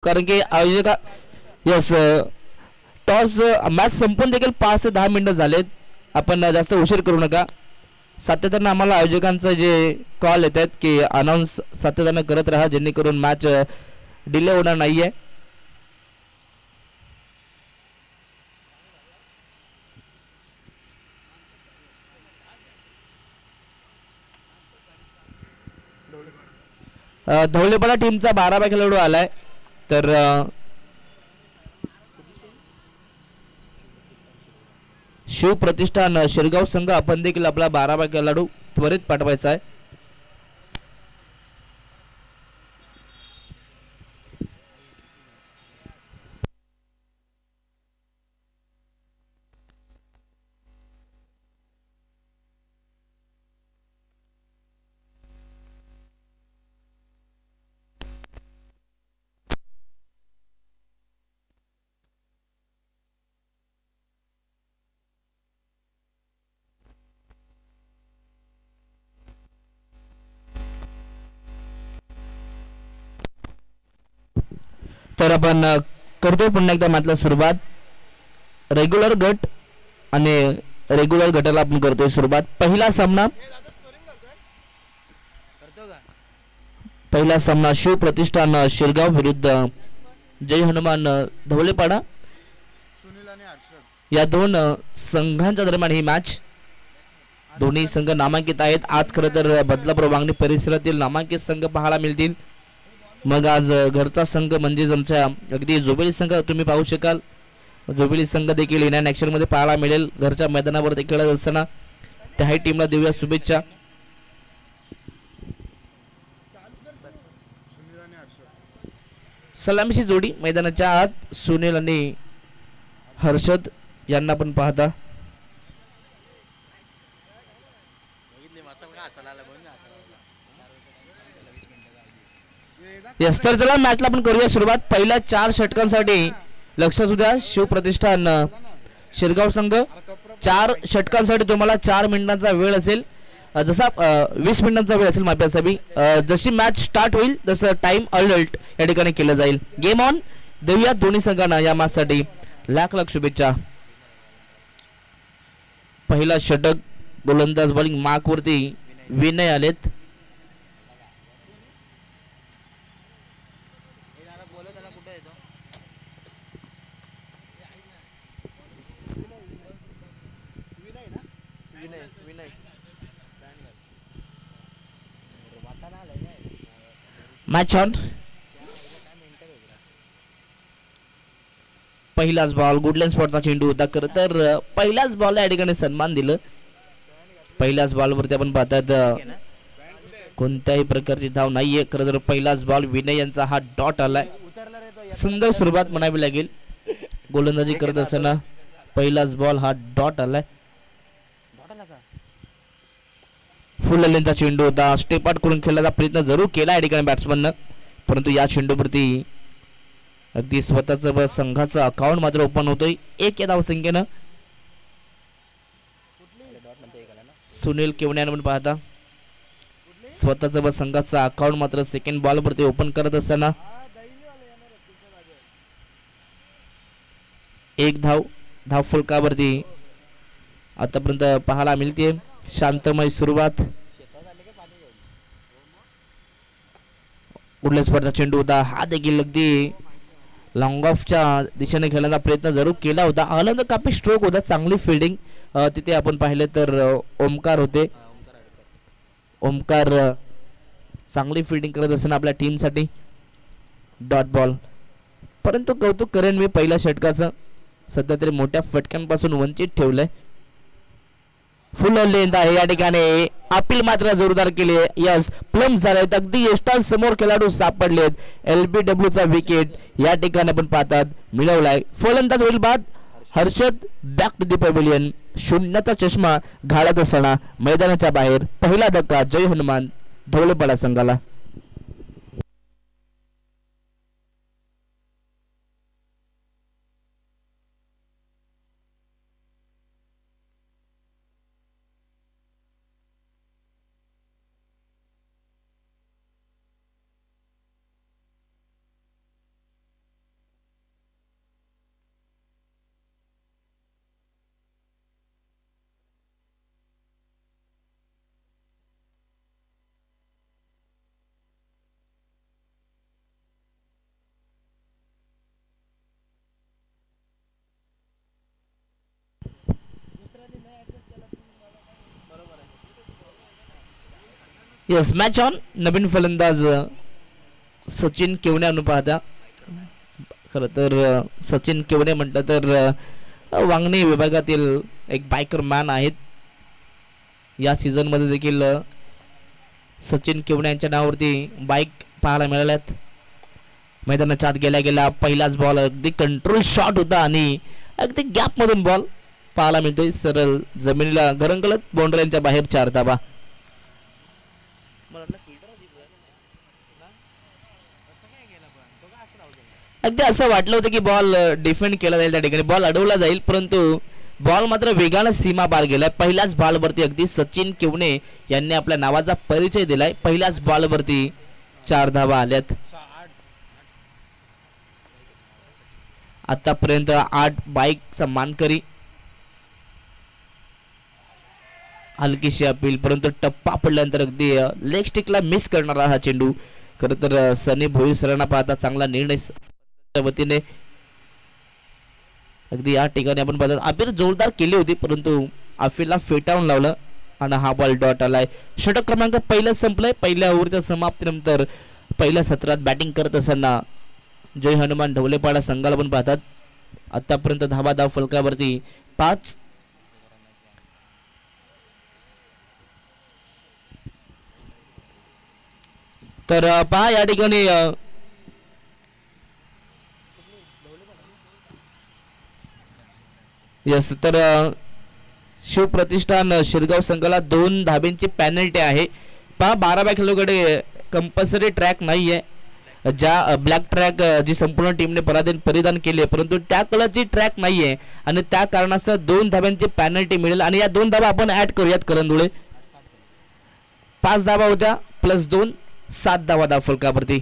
कारण की आयोजका yes toss match संपून देखील 5 ते 10 मिनिटं झालेत. आपण जास्त उशीर करू नका. सातत्यानं आम्हाला आयोजकांचं जे कॉल येत आहेत की अनाऊन्स सातत्यानं करत राहा जेणेकरून मॅच डिले होणार नाही आहे. धवलेपाडा टीमचा 12वा खेळाडू आलाय. तर शिवप्रतिष्ठान शिरगाव संघ आपण देखील आपला 12वा खेळाडू त्वरित पाठवायचा आहे. तर आपण करतोय पुन्हा एकदा मॅचला सुरुवात. रेग्युलर गट आणि रेग्युलर गटाला आपण करतोय सुरुवात. पहिला सामना शिव प्रतिष्ठान शिरगाव विरुद्ध जय हनुमान धवलेपाडा या दोन संघांच्या दरम्यान ही मॅच. दोन्ही संघ नामांकित आहेत. आज खरं तर बदलापूर वांगणी परिसरातील नामांकित संघ पाहायला मिळतील. मग आज घरचा संघ म्हणजे आमच्या अगदी जोबेली संघ तुम्ही पाहू शकाल. जोबेली संघ देखील इन ॲक्शन मध्ये पाहायला मिळेल घरच्या मैदानावर ते खेळत असताना. त्याही टीमला देऊया शुभेच्छा. सलामीची जोडी मैदानाच्या आत सुनील आणि हर्षद यांना पण पाहता. यस तर चला मॅचला आपण करूया सुरुवात. पहिल्या 4 षटकांसाठी लक्ष असू द्या. शिवप्रतिष्ठान शिरगाव संघ 4 षटकांसाठी तुम्हाला 4 मिनिटांचा वेळ असेल. जसा 20 मिनिटांचा वेळ असेल माप्यासाठी. जशी मॅच स्टार्ट होईल तसं टाइम अलर्ट या ठिकाणी केलं जाईल. गेम ऑन देऊया दोन्ही संघांना या मॅचसाठी लाख लाख शुभेच्छा. पहिला षटक गोलंदाज बॉलिंग मार्क वरती विनय आलेत. Match on. पहिलाच बॉल गुडलँड स्पॉटचा चेंडू होता. खरं तर पहिल्याच बॉलला या ठिकाणी सन्मान दिलं. पहिल्याच बॉलवरती आपण पाहतात कोणत्याही प्रकारची धाव नाहीये. खरं तर पहिलाच बॉल विनय यांचा हा डॉट आलाय. सुंदर सुरुवात म्हणावी लागेल गोलंदाजी करत असताना. पहिलाच बॉल हा डॉट आलाय. फुल लेंथचा चेंडू होता. स्टेप आउट करून खेळण्याचा प्रयत्न जरूर केला या ठिकाणी बॅट्समननं. परंतु या चेंडूवरती अगदी स्वतःचं संघाचं अकाउंट मात्र ओपन होतोय 1 या धावसंख्येनं. सुनील केवणे पण पाहता स्वतःचं संघाचं अकाउंट मात्र सेकंड बॉल वरती ओपन करत असताना 1 धाव फलकावरती आतापर्यंत पाहायला मिळते. शांतमय सुरुवात. गुडलँड स्पॉटचा चेंडू होता. हा देखील अगदी लॉंग ऑफच्या दिशेने खेळण्याचा प्रयत्न जरूर केला होता. आनंद कापी स्ट्रोक होता. चांगली फिल्डिंग तिथे आपण पाहिले तर ओमकार होते. ओमकार चांगली फिल्डिंग करत असताना आपल्या टीमसाठी डॉट बॉल. परंतु कौतुक करेन मी पहिल्या षटकाचं. सध्या तरी मोठ्या फटक्यांपासून वंचित ठेवलंय. फुल लेंथ आहे या ठिकाणी. अपील मात्र जोरदार केली. यस प्लम झालेत. अगदी यष्टांत समोर खेळाडू सापडलेत. LBW चा विकेट या ठिकाणी आपण पाहतात मिळवलाय. फलंदाज होईल बाद Harshad back to the pavilion. 0चा चष्मा घालत असताना मैदानाच्या बाहेर. पहिला धक्का जय हनुमान धवलेपाडा संघाला. Yes match on. नवीन फलंदाज सचिन केवणे आणून पाहता. खरं तर सचिन केवणे म्हटलं तर वांगणी विभागातील एक बायकर मॅन आहेत. या सीझनमध्ये देखील सचिन केवणे यांच्या नावावरती बाईक पाहायला मिळाल्यात. मैदानाच्या आत गेल्या गेल्या पहिलाच बॉल अगदी कंट्रोल शॉट होता आणि अगदी गॅपमधून बॉल पाहायला मिळतोय. सरळ जमिनीला घरंगळत बाउंड्रीच्या बाहेर 4 धाबा. अगदी असं वाटलं होतं की बॉल डिफेंड केला जाईल, त्या ठिकाणी बॉल अडवला जाईल, परंतु बॉल मात्र वेगानं सीमा पार गेलाय. पहिल्याच बॉलवरती अगदी सचिन केवणे यांनी आपल्या नावाचा परिचय दिलाय. पहिल्याच बॉलवरती 4 धावा आल्यात. आतापर्यंत 8 बाईकचा मानकरी. हलकीशी अपील, परंतु टप्पा पडल्यानंतर अगदी लेग स्टिकला मिस करणारा हा चेंडू. खरं तर सनी भोई सरांना पाहता चांगला निर्णय वतीने. अगदी या ठिकाणी आपण पाहतो अपील जोरदार केली होती, परंतु अपीलला फेटाळून लावलं आणि हा बॉल डॉट आलाय. षटक क्रमांक पहिलं संपलंय. पहिल्या ओव्हरच्या समाप्तीनंतर पहिल्या सत्रात बॅटिंग करत असताना जय हनुमान ढवलेपाडा संघाला पण पाहतात. आतापर्यंत धाव फलकावरती 5. तर पहा या ठिकाणी यस तर शिवप्रतिष्ठान शिरगाव संघाला 2 धाब्यांची पॅनल्टी आहे. पहा 12 खेळाडूकडे कंपल्सरी ट्रॅक नाहीये. ज्या ब्लॅक ट्रॅक जी संपूर्ण टीमने परिधान केली, परंतु त्या कलरची ट्रॅक नाहीये आणि त्या कारणास्तव 2 धाब्यांची पॅनल्टी मिळेल. आणि या 2 धाबा आपण ऍड करूयात करंदुळे. 5 धाबा होत्या प्लस 2 7 धावा फलकावरती.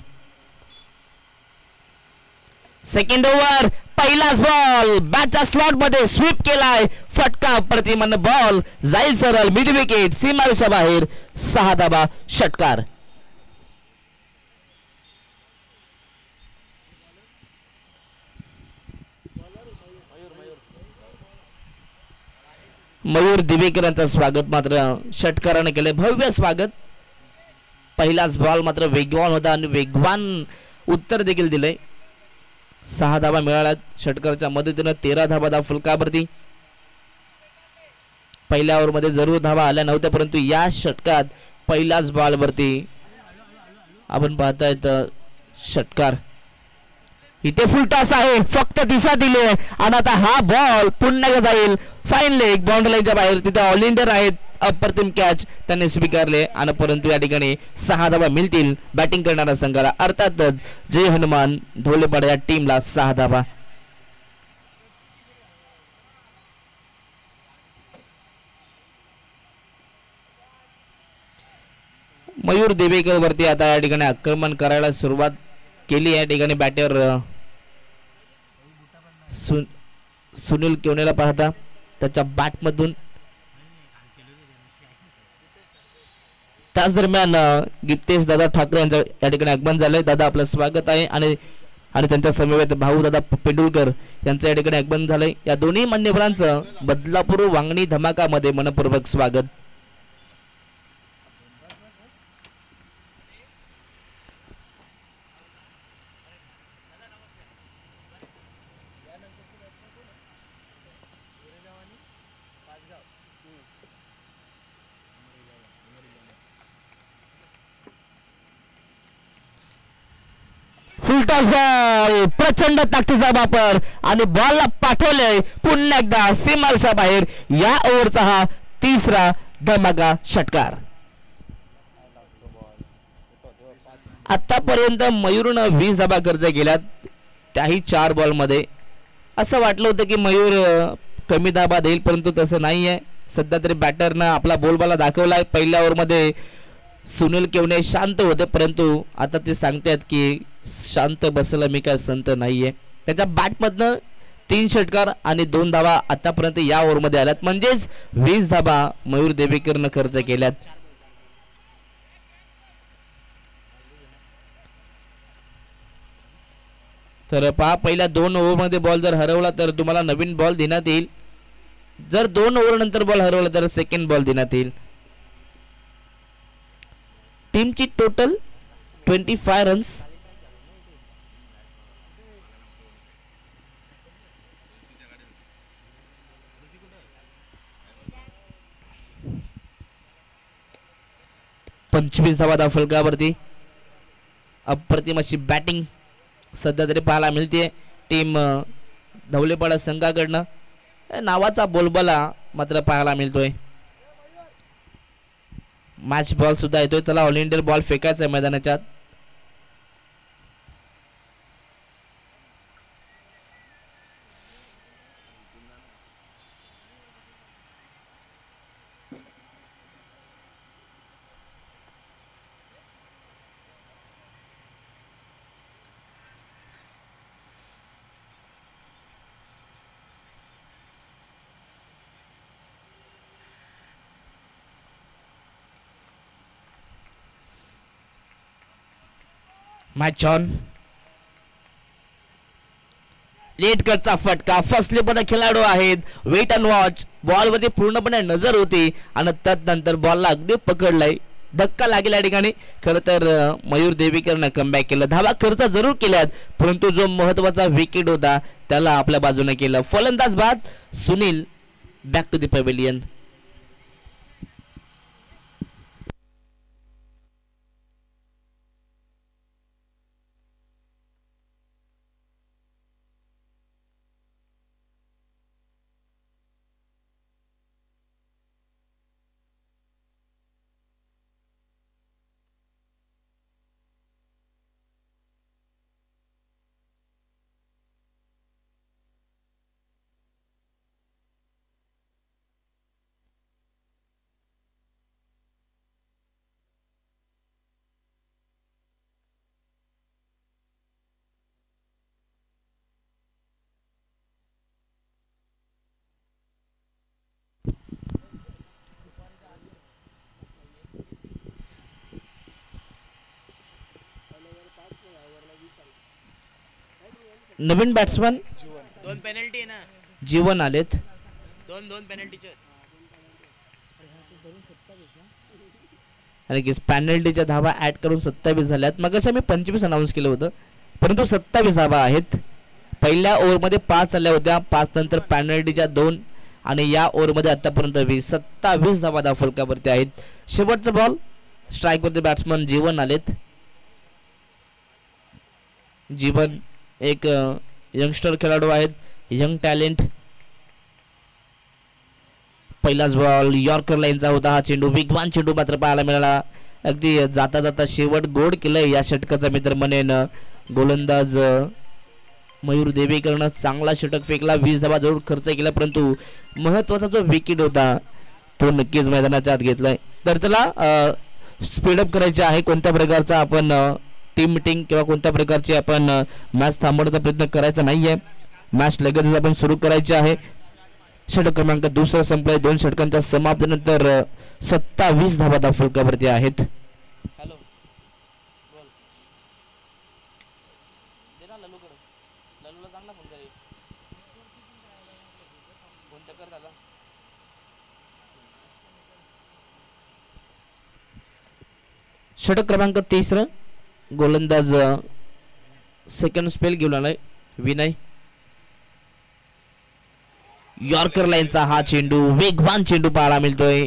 सेकंड ओव्हर पहिलाच बॉल बॅटच्या स्लॉट मध्ये स्वीप केलाय. फटका प्रतिमान बॉल जाईल सरळ मिड विकेट सीमारेषा बाहेर. 6 धाबा षटकार. मयूर दिवेकर यांचं स्वागत मात्र षटकाराने केले. भव्य स्वागत. पहिलाच बॉल मात्र वेगवान होता आणि वेगवान उत्तर देखील दिले. 6 धावा मिळाल्या षटकाराच्या मदतीने. 13 धावा फलकावरती. पहिल्या ओव्हरमध्ये जरूर धावा आल्या नव्हत्या, परंतु या षटकात पहिल्याच बॉलवरती आपण पाहतायत षटकार. इथे फुलटॉस आहे, फक्त दिशा दिली आणि आता हा बॉल पुन्हा जाईल फाईन लेग बाउंड्रीच्या बाहेर. तिथे ऑल इंडियर आहेत. अप्रतिम कॅच त्यांनी स्वीकारले आणि परंतु या ठिकाणी 6 धावा मिळतील बॅटिंग करणाऱ्या संघाला. अर्थातच जय हनुमान ढोलेपाडा या टीमला 6 धावा. मयूर देवेकर वरती आता या ठिकाणी आक्रमण करायला सुरुवात केली. या ठिकाणी बॅटर सुनील केवणेला पाहता त्याच्या बॅटमधून. त्याच दरम्यान गीतेश दादा ठाकरे यांचं या ठिकाणी आगमन झालंय. दादा आपलं स्वागत आहे आणि त्यांच्या समवेत भाऊ दादा पेंडुलकर यांचं या ठिकाणी आगमन झालंय. या दोन्ही मान्यवरांचं बदलापूर वांगणी धमाकामध्ये मनपूर्वक स्वागत. फुलटॉस बॉल प्रचंड ताकदीचा वापर आणि बॉलला पाठवले पुन्हा एकदा सीमारेषा बाहेर. या ओव्हरचा हा 3रा धमाका षटकार. आतापर्यंत मयूरनं 20 धाबा खर्च केल्यात, त्याही 4 बॉलमध्ये. असं वाटलं होतं की मयूर कमी धाबा देईल, परंतु तसं नाहीये. सध्या तरी बॅटरनं आपला बोलबाला दाखवलाय. पहिल्या ओव्हरमध्ये सुनील केवणे शांत होते, परंतु आता ते सांगतात की शांत बसला मी काय संत नाहीये. त्याच्या बॅटमधनं 3 षटकार आणि 2 धावा आतापर्यंत या ओव्हरमध्ये आल्यात. म्हणजेच 20 धाबा मयूर देवेकरनं खर्च केल्यात. तर पहा पहिल्या 2 ओव्हरमध्ये बॉल जर हरवला तर तुम्हाला नवीन बॉल देण्यात येईल. जर 2 ओव्हर नंतर बॉल हरवला तर सेकंड बॉल देण्यात येईल. टीमची टोटल 25 रन्स. पंचवीस धावा फलकावरती. अप्रतिम अशी बॅटिंग सध्या तरी पाहायला मिळते टीम धवलेपाडा संघाकडनं. नावाचा बोलबाला मात्र पाहायला मिळतोय. मॅच बॉल सुद्धा येतोय. त्याला ऑल इंडिया बॉल फेकायचा आहे मैदानाच्या. Match on. लेट कटचा फटका. फर्स्ट स्लिपमध्ये खेळाडू आहेत. Weight and watch. बॉलवरती पूर्णपणे नजर होती आणि त्यानंतर बॉलला अगदी पकडलाय. धक्का लागेल या ठिकाणी. खरं तर मयूर देवीकरनं कमबॅक केलं. धावा खर्च जरूर केल्यात परंतु जो महत्वाचा विकेट होता त्याला आपल्या बाजूने केलं. फलंदाज बाद. Sunil back to the pavilion. नवीन बॅट्समन दोन पेनल्टी ना. जीवन आलेत. दोन पेनल्टीचे. आणि पेनल्टीच्या धावा ऍड करून 27 झाल्यात. मगाशी मी 25 अनाऊन्स केलं होतं परंतु 27 धावा आहेत. पहिल्या ओव्हरमध्ये 5 आल्या होत्या. 5 नंतर पेनल्टीच्या 2 आणि या ओव्हरमध्ये आतापर्यंत 27 धावा फलकावरती आहेत. शेवटचा बॉल. स्ट्राईकवरती बॅट्समन जीवन आलेत. जीवन एक यंगस्टर खेळाडू आहेत. Young talent. पहिलाच बॉल यॉर्कर लाईनचा होता. हा चेंडू वेगवान चेंडू मात्र पाहायला मिळाला. अगदी जाता जाता शेवट गोड केलंय या षटकाचा मित्र म्हणेन गोलंदाज मयूर देवीकरनं. चांगला षटक फेकला. 20 धावा जरूर खर्च केला परंतु महत्वाचा जो विकेट होता तो नक्कीच मैदानाच्या आत घेतलाय. तर चला स्पीडअप करायचे आहे. कोणत्या प्रकारचा आपण टीम मिटिंग किंवा कोणत्या प्रकारची आपण मॅच थांबवण्याचा प्रयत्न करायचा नाहीये. मॅच लगेच आपण सुरू करायची आहे. षटक क्रमांक दुसरा संपलाय. 2 षटकांच्या समाप्तीनंतर 27 धावा फलकावरती आहेत. षटक क्रमांक 3 गोलंदाज सेकंड स्पेल घेऊन आलाय विनय. यॉर्कर लाईनचा हा चेंडू वेगवान चेंडू पाहायला मिळतोय.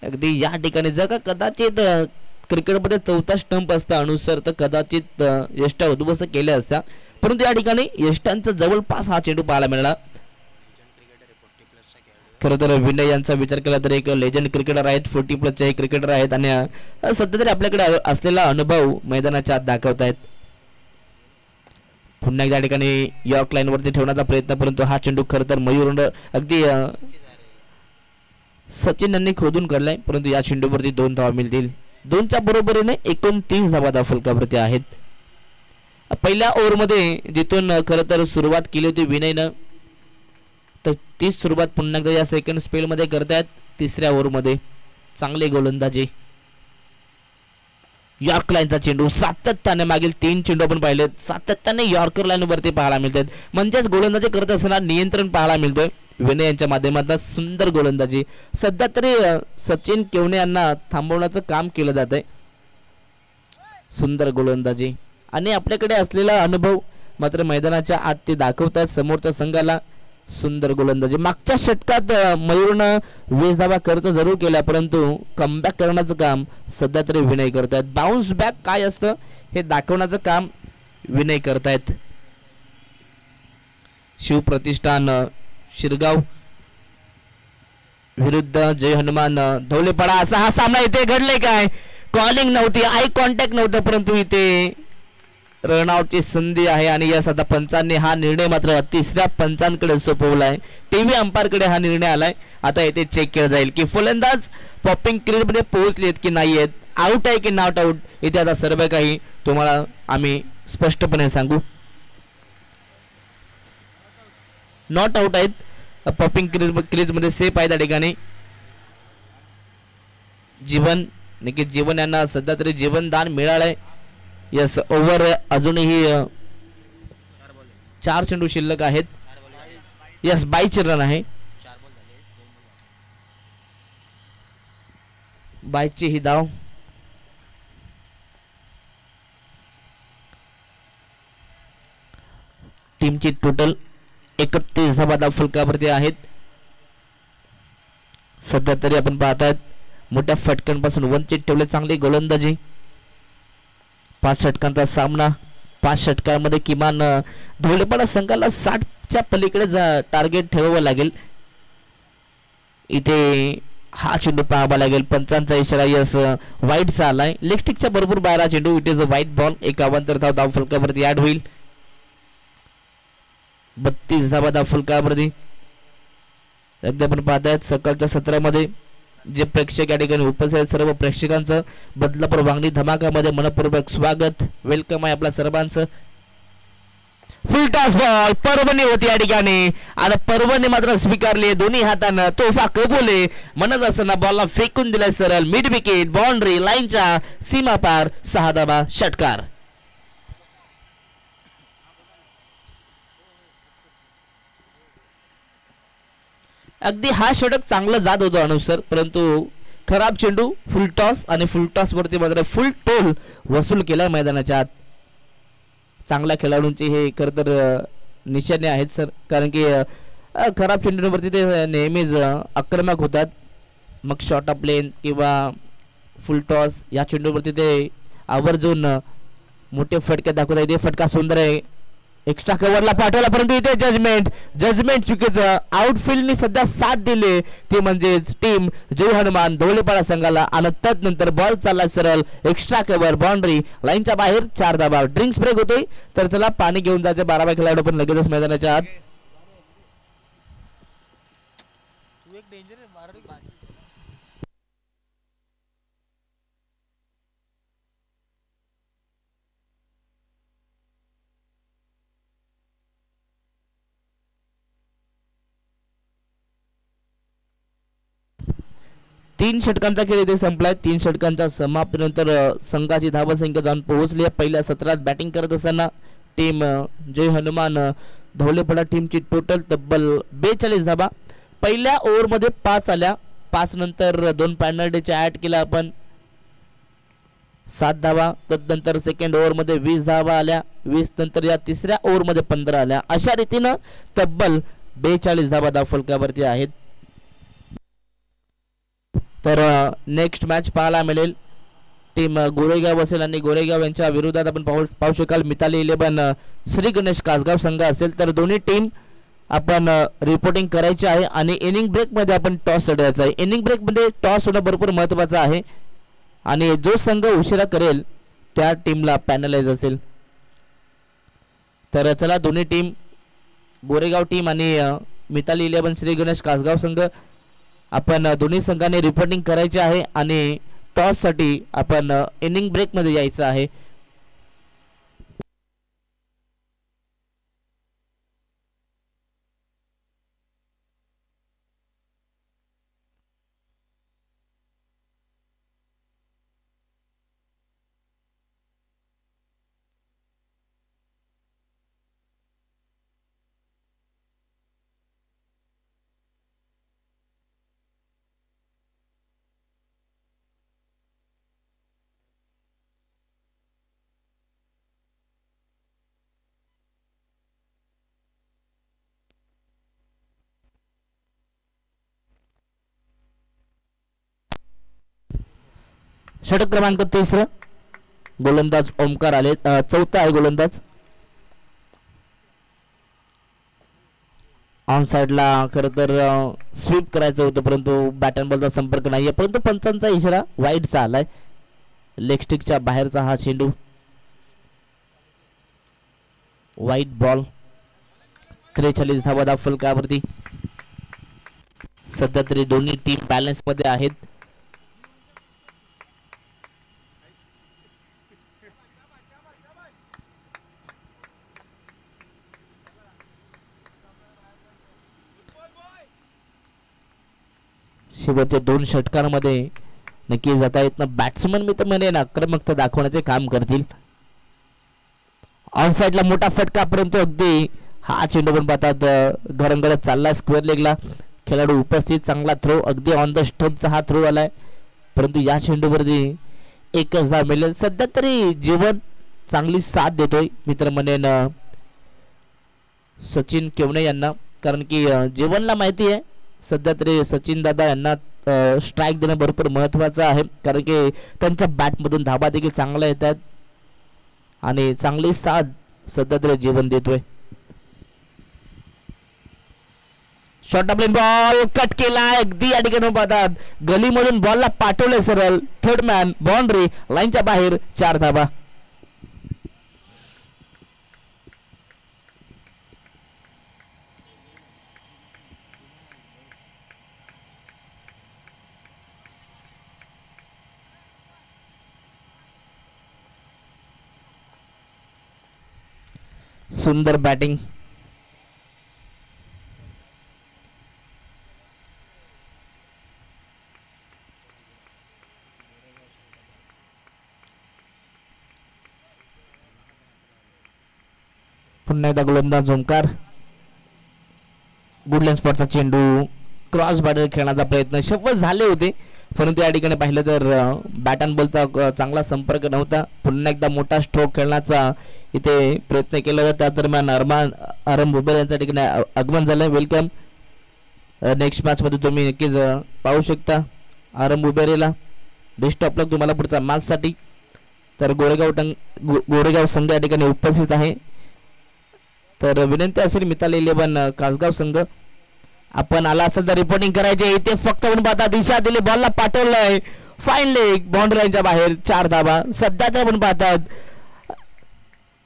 अगदी या ठिकाणी जर का कदाचित क्रिकेटमध्ये 4था स्टंप असता अनुसार तर कदाचित यष्टा उद्ध्वस्त केल्या असत्या परंतु या ठिकाणी यष्टांचा जवळपास हा चेंडू पाहायला मिळाला. खरं तर विनय यांचा विचार केला तर एक लेजंड क्रिकेटर आहेत. 40+ क्रिकेटर आहेत आणि सध्या तरी आपल्याकडे असलेला अनुभव मैदानाच्या आत दाखवत आहेत. पुन्हा एकदा ठिकाणी यॉर्क लाईन वरती ठेवण्याचा प्रयत्न परंतु हा चेंडू खरं तर मयूर अगदी सचिन यांनी खोदून काढलाय परंतु या चेंडूवरती 2 धावा मिळतील. 2च्या बरोबरीने 29 धावा फलकावरती आहेत. पहिल्या ओव्हरमध्ये जिथून खरं तर सुरुवात केली होती विनयनं तर ती सुरुवात पुन्हा एकदा या सेकंड स्पेल मध्ये करतायत. 3ऱ्या ओव्हरमध्ये चांगले गोलंदाजी. यॉर्क लाईनचा चेंडू सातत्याने मागील 3 चेंडू आपण पाहिलेत सातत्याने यॉर्कर लाईन वरती पाहायला मिळतात. म्हणजेच गोलंदाजी करत असताना नियंत्रण पाहायला मिळतोय विनय यांच्या माध्यमातून. सुंदर गोलंदाजी. सध्या तरी सचिन केवणे यांना थांबवण्याचं काम केलं जात आहे. सुंदर गोलंदाजी आणि आपल्याकडे असलेला अनुभव मात्र मैदानाच्या आत ते दाखवतात समोरच्या संघाला. सुंदर गोलंदाजी. मागच्या षटकात मयूरनं 20 धावा खर्च जरूर केला, परंतु कमबॅक करण्याचं काम सध्या तरी विनय करतायत. बाउन्स बॅक काय असतं हे दाखवण्याचं काम विनय करतायत. शिवप्रतिष्ठान शिरगाव विरुद्ध जय हनुमान धवलेपाडा असा हा सामना इथे घडले. काय कॉलिंग नव्हती, आय कॉन्टॅक्ट नव्हतं, परंतु इथे रनआउटची संधी आहे आणि यस आता पंचांनी हा निर्णय मात्र तिसऱ्या पंचांकडे सोपवलाय. टीव्ही अंपायरकडे हा निर्णय आलाय. आता इथे चेक केलं जाईल की फलंदाज पॉपिंग क्रीजमध्ये पोहोचलेत की नाही आहेत, आउट आहे की नॉट आउट. इथे आता सर्व काही तुम्हाला आम्ही स्पष्टपणे सांगू. नॉट आउट आहेत. पॉपिंग क्रीजमध्ये सेफ आहे त्या ठिकाणी. जीवन निकेत जीवन यांना सध्या तरी जीवनदान मिळालंय. यस ओव्हर अजूनही 4 चेंडू शिल्लक आहेत. यस 22 रन आहे. 22 ही धाव. टीमची टोटल 31 धावा धाव फलकावरती आहेत. सध्या तरी आपण पाहतात मोठ्या फटक्यांपासून वंचित ठेवले. चांगली गोलंदाजी. 5 षटकांचा सामना. 5 षटकांमध्ये किमान धवलेपाडा संघाला 60च्या पलीकडे टार्गेट ठेवावं लागेल. इथे हा चेंडू पाहावा लागेल. पंचांचा इशारा यस वाईटचा आलाय. लेगस्टिकच्या बरोबर बाहेर चेंडू. इट इज अ वाईट बॉल. एक अवांतर धाव फलकावरती ऍड होईल. 32 धावा धाव फलकावरती. एकदा आपण पाहतायत सकाळच्या सत्रामध्ये जे प्रेक्षक या ठिकाणी उपस्थित आहेत सर्व प्रेक्षकांचं बदलापूर वांगणी धमाकामध्ये मनपूर्वक स्वागत. वेलकम आहे आपल्या सर्वांचं. फुल टॉस बॉल पर्वणी होती या ठिकाणी आणि पर्वणी मात्र स्वीकारली दोन्ही हातानं. तोफा कबूले म्हणत असताना बॉलला फेकून दिलाय सरळ मिड विकेट. बाउंड्री लाईनच्या सीमा पार. 6 धावा षटकार. अगदी हा षटक चांगला जात होतो अनुसर, परंतु खराब चेंडू फुल टॉस आणि फुल टॉस वरती मात्र फुल टोल वसूल केलाय मैदानाच्या आत. चांगल्या खेळाडूंचे हे खरं तर निशाणे आहेत सर, कारण की खराब चेंडूवरती ते नेहमीच आक्रमक होतात. मग शॉर्ट ऑफ लेन किंवा फुल टॉस या चेंडूवरती ते आवर्जून मोठे फटके दाखवतात. इथे फटका सुंदर आहे. एक्स्ट्रा कव्हरला पाठवला, परंतु इथे जजमेंट चुकीचं. आउटफील्डनी सध्या साथ दिली ती म्हणजेच टीम जय हनुमान धवलेपाडा संघाला आणि त्यानंतर बॉल चालला सरळ एक्स्ट्रा कव्हर बाउंड्री लाईनच्या बाहेर. 4 धावा. ड्रिंक्स ब्रेक होतोय तर चला पाणी घेऊन जायचे 12 खेळाडू पण लगेचच मैदानाच्या आत. तीन षटकांचा खेळ इथे संपलाय. 3 षटकांच्या समाप्तीनंतर संघाची धावसंख्या जाऊन पोहोचली आहे. पहिल्या सत्रात बॅटिंग करत असताना टीम जय हनुमान धवलेपाडा टीमची टोटल तब्बल 42 धावा. पहिल्या ओव्हरमध्ये 5 आल्या. 5 नंतर 2 पेनल्टीच्या ऍड केल्या आपण 7 धावा. तदनंतर सेकंड ओव्हरमध्ये 20 धावा आल्या. 20 नंतर या तिसऱ्या ओव्हरमध्ये 15 आल्या. अशा रीतीनं तब्बल 42 धावा धाव फलकावरती आहेत. तर नेक्स्ट मॅच पाहायला मिळेल टीम गोरेगाव असेल आणि गोरेगाव यांच्या विरोधात आपण पाहू शकाल मिताली 11 श्री गणेश कासगाव संघ असेल. तर दोन्ही टीम आपण रिपोर्टिंग करायची आहे आणि इनिंग ब्रेकमध्ये आपण टॉस सोडायचा आहे. इनिंग ब्रेकमध्ये टॉस होणं भरपूर महत्त्वाचं आहे आणि जो संघ उशिरा करेल त्या टीमला पॅनलाइज असेल. तर चला दोन्ही टीम गोरेगाव टीम आणि मिताली 11 श्री गणेश कासगाव संघ आपण दोन्ही संघाने रिपोर्टिंग करायचे आहे आणि टॉस साठी आपण इनिंग ब्रेक मध्ये यायचं आहे. षटक क्रमांक 3 गोलंदाज ओमकार आले, चौथा आहे गोलंदाज. ऑन साइडला खरं तर स्वीप करायचं होतं परंतु बॅट अँड बॉलचा संपर्क नाहीये, परंतु पंचांचा इशारा वाईडचा आलाय. लेग स्टिकच्या बाहेरचा हा चेंडू, वाईट बॉल. 43 धावा फलकावरती. सध्या तरी दोन्ही टीम बॅलन्स मध्ये आहेत. शेवटच्या 2 षटकांमध्ये नक्की जाता येत ना बॅट्समन मी तर म्हणेन आक्रमकता दाखवण्याचे काम करतील. ऑन साइडला मोठा फटका, परंतु अगदी हा चेंडू पण पाहतात घरंगडत चालला स्क्वेअर लेगला. खेळाडू उपस्थित, चांगला थ्रो, अगदी ऑन द स्टंपचा हा थ्रो आलाय, परंतु या चेंडूवरती एकच धाव मिळेल. सध्या तरी जीवन चांगली साथ देतोय मित्र म्हणेन सचिन केवणे यांना, कारण की जीवनला माहिती आहे सध्या तरी सचिन दादा यांना स्ट्राईक देणं भरपूर महत्त्वाचं आहे, कारण की त्यांच्या बॅटमधून धाबा देखील चांगल्या येतात आणि चांगली साथ सध्या तरी जीवन देतोय. शॉर्ट ऑफ बॉल कट केला, अगदी या ठिकाणी पाहतात गलीमधून बॉलला पाठवले सरळ, थर्ड मॅन बाउंड्री लाईनच्या बाहेर, 4 धाबा. सुंदर बॅटिंग. पुन्हा एकदा गोलंदाज ओमकार. गुडलँड स्पॉटचा चेंडू क्रॉस बाउंड्री खेळण्याचा प्रयत्न सफल झाले होते, परंतु या ठिकाणी पाहिलं तर बॅट अँड बॉलचा चांगला संपर्क नव्हता. पुन्हा एकदा मोठा स्ट्रोक खेळण्याचा इथे प्रयत्न केला होता, त्या दरम्यान आरम बुबेर यांच्या ठिकाणी आगमन झालं. वेलकम. नेक्स्ट मॅच मध्ये तुम्ही नक्कीच पाहू शकता आरम बुबेरेला. बेस्ट ऑफ लक तुम्हाला पुढच्या मॅच साठी. तर गोरेगाव संघ या ठिकाणी उपस्थित आहे. तर विनंती असेल मिताली 11 कासगाव संघ, आपण आला असेल तर रिपोर्टिंग करायचे. इथे फक्त म्हणून पाहता दिशा दिली, बॉलला पाठवलंय, फाईन लेग, बाउंड्री लाईनच्या बाहेर, 4 धाबा. सध्या तर आपण पाहतात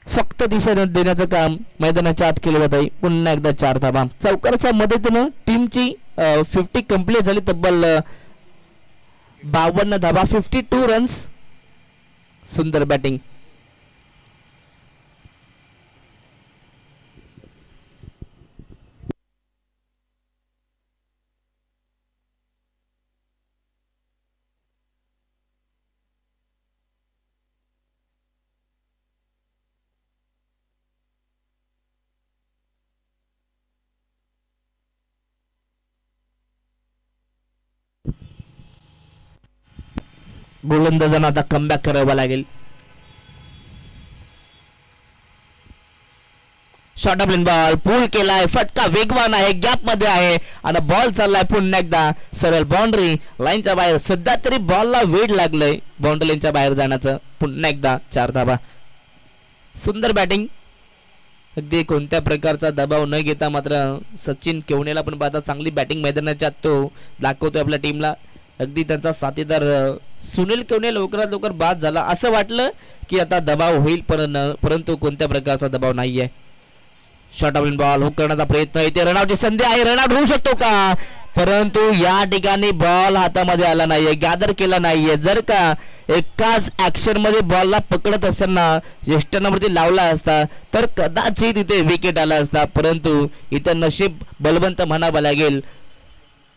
फक्त दिशा देण्याचं काम मैदानाच्या आत केलं जात आहे. पुन्हा एकदा 4 धाबा. चौकाराच्या मदतीनं टीमची 50 कंप्लीट झाली, तब्बल 52 धाबा, 52 रन्स. सुंदर बॅटिंग. गोलंदाजांना आता कमबॅक करावा लागेल. शॉर्ट ऑफ बॉल पूल केलाय, फटका वेगवान आहे, गॅप मध्ये आहे आणि बॉल चाललाय पुन्हा एकदा सरळ बाउंड्री लाईनच्या बाहेर. सध्या तरी बॉलला वेळ लागलंय बाउंड्री लाईनच्या बाहेर जाण्याचं. पुन्हा एकदा 4 धाबा. सुंदर बॅटिंग. अगदी कोणत्या प्रकारचा दबाव न घेता मात्र सचिन केवणेला पण पाहता चांगली बॅटिंग मैदानाच्या तो दाखवतोय आपल्या टीमला. अगदी त्यांचा साथीदार सुनील केवणे लवकरात लवकर बाद झाला असं वाटलं की आता दबाव होईल, परंतु कोणत्या प्रकारचा दबाव नाहीये. शॉर्ट ऑफ बॉल हुक करण्याचा प्रयत्न, इथे रनआउटची संधी आहे, रनआउट होऊ शकतो का, परंतु या ठिकाणी बॉल हातामध्ये आला नाहीये, गॅदर केला नाहीये. जर का एकाच ऍक्शन मध्ये बॉलला पकडत असताना यष्टनावरती लावला असता तर कदाचित इथे विकेट आला असता, परंतु इथे नशीब बलवंत म्हणावं लागेल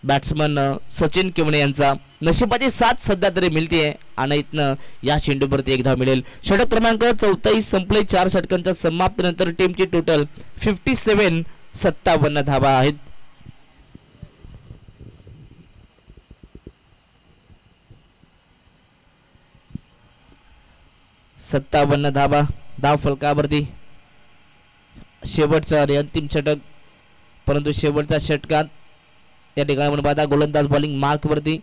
बॅट्समन सचिन केवणे यांचा. नशिबाची साथ सध्या तरी मिळते आणि इथनं या चेंडूवरती 1 धाव मिळेल. षटक क्रमांक 44 संपले. 4 षटकांच्या समाप्तीनंतर टीमची टोटल 57 धावा आहेत. धावा धाव फलकावरती. शेवटचा आणि अंतिम षटक, परंतु शेवटच्या षटकात या ठिकाणी आपण पाहता गोलंदाज बॉलिंग मार्क वरती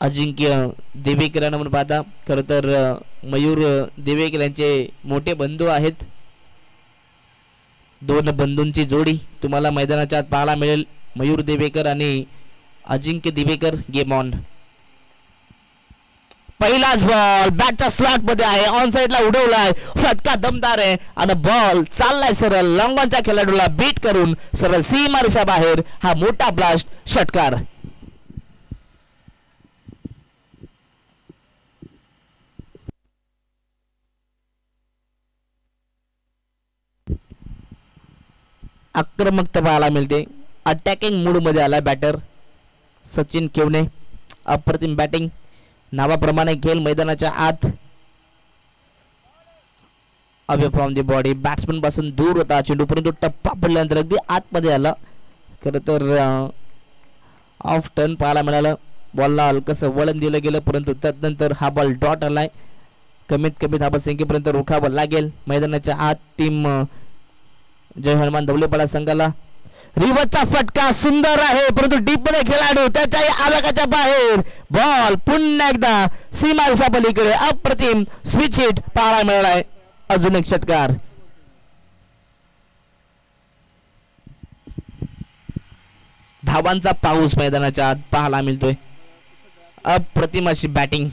अजिंक्य देवेकर यांना आपण पाहता खरं तर मयूर देवेकर यांचे मोठे बंधू आहेत. दोन बंधूंची जोडी तुम्हाला मैदानाच्या आत पाहायला मिळेल. मयूर देवेकर आणि अजिंक्य देवेकर. Game on. पहिलाच बॉल बॅटच्या स्लॉट मध्ये आहे. ऑन साइडला उडवलाय. फटका दमदार आहे आणि बॉल चाललाय सरळ लॉंगॉनच्या खेळाडूला बीट करून सरळ सीमारेषा बाहेर. हा मोठा ब्लास्ट षटकार. आक्रमकता पाहायला मिळते. अटॅकिंग मूड मध्ये आलाय बॅटर सचिन केवणे. अप्रतिम बॅटिंग. नावाप्रमाणे खेळ मैदानाच्या आत. Away from the body. Batsman पासून दूर होता चेंडू परंतु टप्पा पडल्यानंतर अगदी आतमध्ये आला. खरं तर ऑफ टर्न पाहायला मिळालं. बॉलला हलकंसं वळण दिलं गेलं परंतु त्यानंतर हा बॉल डॉट आलाय. कमीत कमी धाबसंख्येपर्यंत रोखावं लागेल मैदानाच्या आत. टीम जय हनुमान धवलेपाडा संघाला. रिवर्सचा फटका सुंदर आहे परंतु डीप मध्ये खेळाडू त्याच्याही आवाकाच्या बाहेर. बॉल पुन्हा एकदा सीमारेषा पलीकडे. अप्रतिम स्विच हिट पाहायला मिळालाय. अजून एक षटकार. धावांचा पाऊस मैदानाच्या आत पाहायला मिळतोय. अप्रतिम अशी बॅटिंग.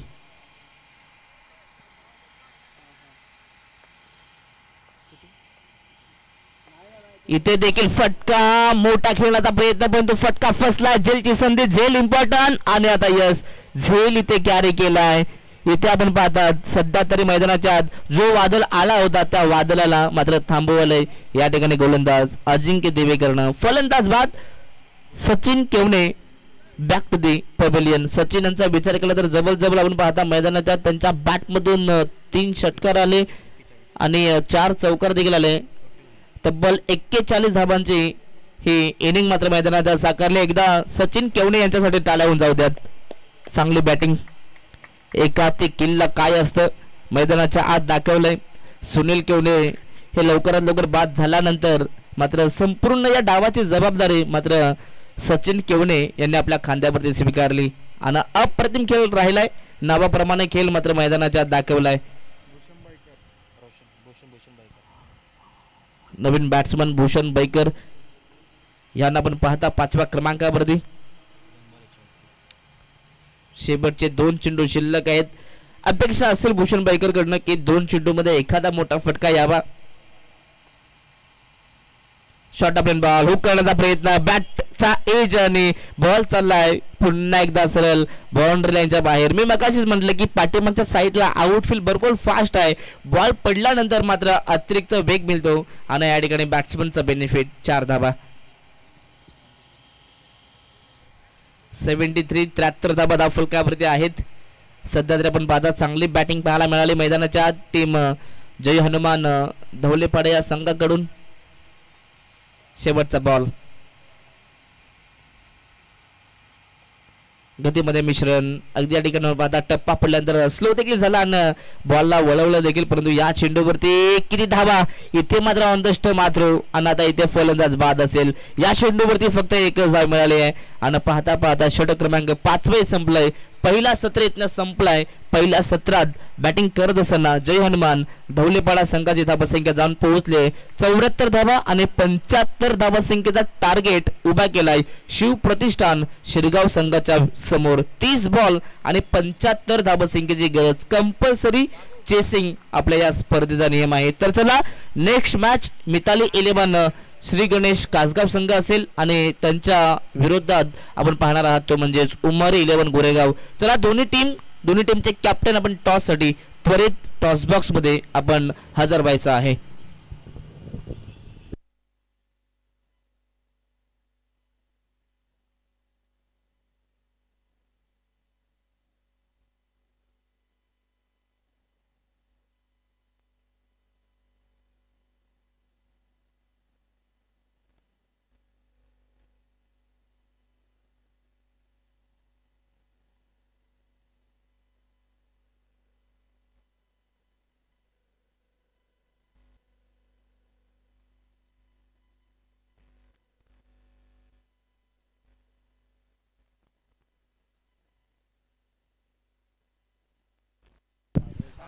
इथे देखील फटका. मोठा खेळण्याचा प्रयत्न परंतु फटका फसला. झेलची संधी. झेल इम्पॉर्टंट आणि आता यस झेल इथे कॅरी केलाय. इथे आपण पाहतात सध्या तरी मैदानाच्या आत जो वादळ आला होता त्या वादळाला मात्र थांबवलंय या ठिकाणी गोलंदाज अजिंक्य देवेकरनं. फलंदाज बाद Sachin Kevane. Back to the pavilion. Sachin यांचा विचार केला तर जबरजबर आपण पाहता मैदानाच्या त्यांच्या बॅटमधून 3 षटकार आले आणि 4 चौकार देखील आले. तब्बल 41 धाबांची ही इनिंग मात्र मैदानात साकारली. एकदा सचिन केवणे यांच्यासाठी टाळ्या होऊन जाऊ द्यात. चांगली बॅटिंग. एकातिक किल्ला काय असतं मैदानाच्या आत दाखवलंय. सुनील केवणे हे लवकरात लवकर बाद झाल्यानंतर मात्र संपूर्ण या डावाची जबाबदारी मात्र सचिन केवणे यांनी आपल्या खांद्यावरती स्वीकारली आणि अप्रतिम खेळ राहिलाय. नावाप्रमाणे खेळ मात्र मैदानाच्या आत दाखवलाय. नवीन बॅट्समन भूषण बैकर यांना आपण पाहता 5व्या क्रमांकावरती. शेवटचे 2 चेंडू शिल्लक आहेत. अपेक्षा असेल भूषण बैकर कडनं की 2 चेंडू मध्ये एखादा मोठा फटका यावा. Short up end ball. Hook करण्याचा प्रयत्न. बॅटचा एज आणि बॉल चाललाय पुन्हा एकदा सरळ बाउंड्री लाईनच्या बाहेर. मी मगाशीच म्हटलं की पाठीमागच्या साईडला आउटफील्ड भरपूर फास्ट आहे. बॉल पडल्यानंतर मात्र अतिरिक्त वेग मिळतो आणि या ठिकाणी बॅट्समनचा बेनिफिट. 4 धाबा. 73 धाबा धावफलकावरती आहेत. सध्या तरी आपण पाहता चांगली बॅटिंग पाहायला मिळाली मैदानाच्या टीम जय हनुमान धवलेपाडा या संघाकडून. शेवटचा बॉल. गतीमध्ये मिश्रण. अगदी या ठिकाणी पाहता टप्पा पडल्यानंतर स्लो देखील झाला आणि बॉलला वळवलं देखील परंतु या चेंडूवरती किती धावा. इथे मात्र ऑन द स्टंप मात्र आणि आता इथे फलंदाज बाद असेल. या चेंडूवरती फक्त 1च धाव मिळाली आहे आणि पाहता पाहता षटक क्रमांक 5 संपलाय. पहिला सत्र इथनं संपलाय. पहिल्या सत्रात बॅटिंग करत असताना जय हनुमान धवलेपाडा संघाची धावसंख्या जाऊन पोहोचले 74 धावा आणि 75 धावसंख्येचा टार्गेट उभा केलाय शिव प्रतिष्ठान शिरगाव संघाच्या समोर. 30 बॉल आणि 75 धावसंख्येची गरज. कंपल्सरी चेसिंग आपल्या या स्पर्धेचा नियम आहे. तर चला नेक्स्ट मॅच मिताली 11 श्री गणेश कासगाव संघ असेल आणि त्यांच्या विरोधात आपण पाहणार आहात तो म्हणजेच उमरी 11 गोरेगाव. चला दोन्ही टीमचे कॅप्टन आपण टॉस साठी त्वरित टॉस बॉक्स मध्ये आपण हजर व्हायचं आहे.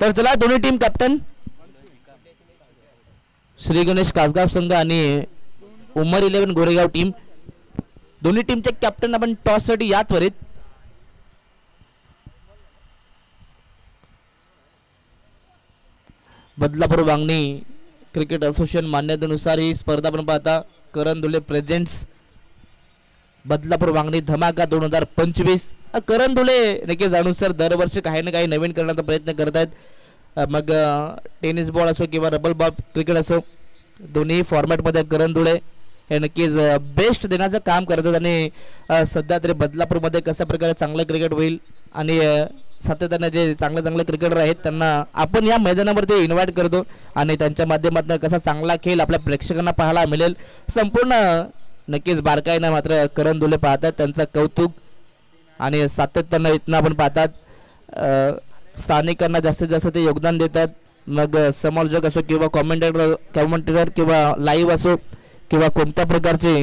तर चला दोन्ही टीम कॅप्टन श्री गणेश कासगाव संघ आणि उमर 11 गोरेगाव टीम दोन्ही टीमचे कॅप्टन आपण टॉस साठी या त्वरित. बदलापूर वांगणी क्रिकेट असोसिएशन मान्यतेनुसार ही स्पर्धा आपण पाहता. करण धुले प्रेझेंट्स बदलापूर वांगणी धमाका 2025. करण धुले नक्कीच अनुसार दरवर्षी काही ना काही नवीन करण्याचा प्रयत्न करत आहेत. मग टेनिस बॉल असो किंवा रबल बॉल क्रिकेट असो दोन्ही फॉर्मॅटमध्ये करण धुले हे नक्कीच बेस्ट देण्याचं काम करतात. आणि सध्या तरी बदलापूरमध्ये कशा प्रकारे चांगलं क्रिकेट होईल आणि सातत्याने जे चांगले क्रिकेटर आहेत त्यांना आपण या मैदानावरती इन्व्हाइट करतो आणि त्यांच्या माध्यमातून कसा चांगला खेळ आपल्या प्रेक्षकांना पाहायला मिळेल. संपूर्ण नक्कीच बारकाईनं मात्र करण धुले पाहतात त्यांचं कौतुक आणि सातत्यानं इथनं आपण पाहतात. स्थानिकांना जास्तीत जास्त ते योगदान देतात. मग समालोचक असो किंवा कॉमेंटेटर किंवा लाईव्ह असो किंवा कोणत्या प्रकारचे.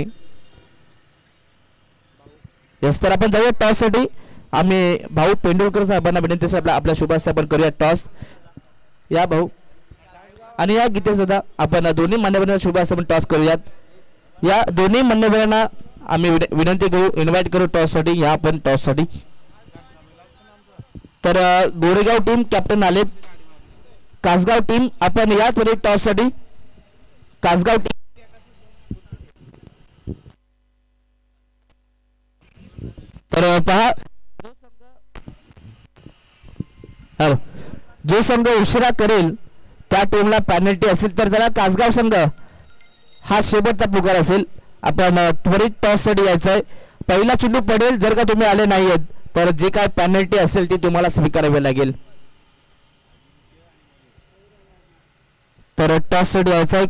यस तर आपण जाऊया टॉस साठी. आम्ही भाऊ पेंडुलकर साहेबांना विनंती आपल्या शुभास्ते आपण करूया टॉस. या भाऊ आणि या गीते सुद्धा आपण दोन्ही मान्यवरांना शुभास्ते आपण टॉस करूयात. या दोन्ही मान्यवरांना आम्ही विनंती करू इन्व्हाइट करू टॉस साठी. या आपण टॉस साठी. तर गोरेगाव टीम कॅप्टन आलेत. कासगाव टीम आपण या त्वरित टॉस साठी. कासगाव टीम तर पहा जो संघ उशिरा करेल त्या टीमला पेनल्टी असेल तर त्याला कासगाव संघ हा शेवटचा पुकार असेल. आपण त्वरित टॉस साठी यायचं आहे. पहिला चेंडू पडेल जर का तुम्ही आले नाहीत तर जे काय पेनल्टी असेल ती तुम्हाला स्वीकारावी लागेल. तर टॉस साठी यायचं आहे.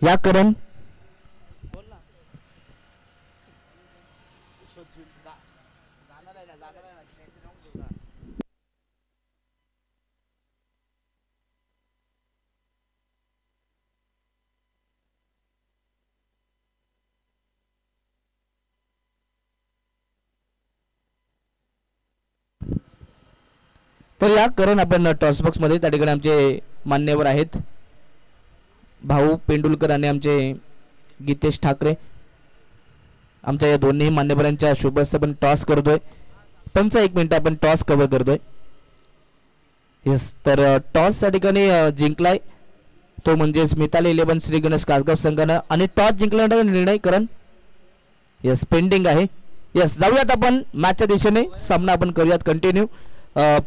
या करण तर या करून आपण टॉस बॉक्स मध्ये त्या ठिकाणी आमचे मान्यवर आहेत भाऊ पेंडुलकर आणि आमचे गीतेश ठाकरे. आमच्या या दोन्ही मान्यवरांच्या शुभेच्छा आपण टॉस करतोय. 1 मिनिट आपण टॉस कव्हर करतोय. यस तर टॉस त्या ठिकाणी जिंकलाय तो म्हणजे मिताली 11 श्री गणेश कासगाव संघानं आणि टॉस जिंकल्यानंतर निर्णय करण यस पेंडिंग आहे. यस जाऊयात आपण मॅचच्या दिशेने. सामना आपण करूयात कंटिन्यू.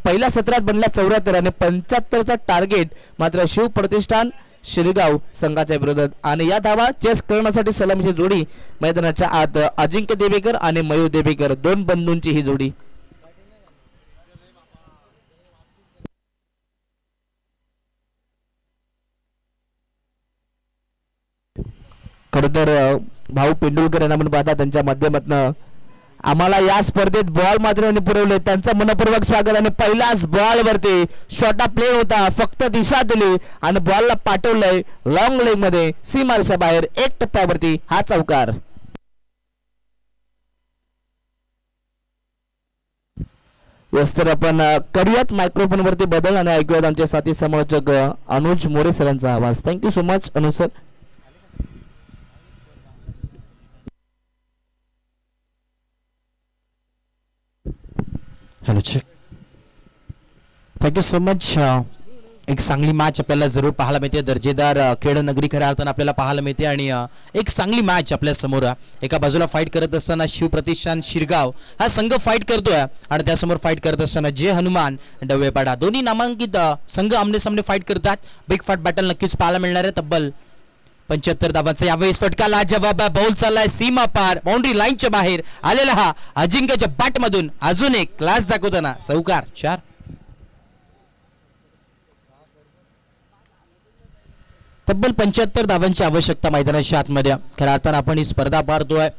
पहिल्या सत्रात बनला 74 आणि 75चा टार्गेट मात्र शिव प्रतिष्ठान शिरगाव संघाच्या विरोधात. आणि या धावा चेस करण्यासाठी सलामीची जोडी मैदानाच्या आत अजिंक्य देवेकर आणि मयूर देवेकर दोन बंधूंची ही जोडी. खरं तर भाऊ पेंडुलकर यांना आपण पाहता त्यांच्या माध्यमातून आम्हाला या स्पर्धेत बॉल मात्र पुरवले त्यांचं मनपूर्वक स्वागत. आणि पहिल्याच बॉल वरती शॉर्टा प्लेन होता फक्त दिशा दिली आणि बॉलला पाठवलंय लॉंग लेग मध्ये सीमारेषा बाहेर 1 टप्प्यावरती हा चौकार. यस तर आपण करूयात मायक्रोफोन वरती बदल आणि ऐकूयात आमचे साथी समालोचक अनुज मोरे सरांचा आवाज. Thank you so much Anuj sir. Hello check. Thank you so much. एक चांगली मॅच आपल्याला जरूर पाहायला मिळते. दर्जेदार क्रीडा नगरी खऱ्या अर्थानं आपल्याला पाहायला मिळते आणि एक चांगली मॅच आपल्या समोर. एका बाजूला फाईट करत असताना शिवप्रतिष्ठान शिरगाव हा संघ फाईट करतोय आणि त्यासमोर फाईट करत असताना जय हनुमान डवेपाडा दोन्ही नामांकित संघ आमने सामने फाईट करतात. बिग फाईट बॅटल नक्कीच पाहायला मिळणार आहे. तब्बल 75 धावांचा यावेळेस फटका लाजवाब बॉल चाललाय सीमा पार बाउंड्री लाईनच्या बाहेर आलेला हा अजिंक्यच्या बॅट मधून अजून एक क्लास दाखवताना चौकार 4. तब्बल 75 धावांची आवश्यकता मैदानाच्या आतमध्ये. खऱ्या अर्थानं आपण ही स्पर्धा पाहतोय.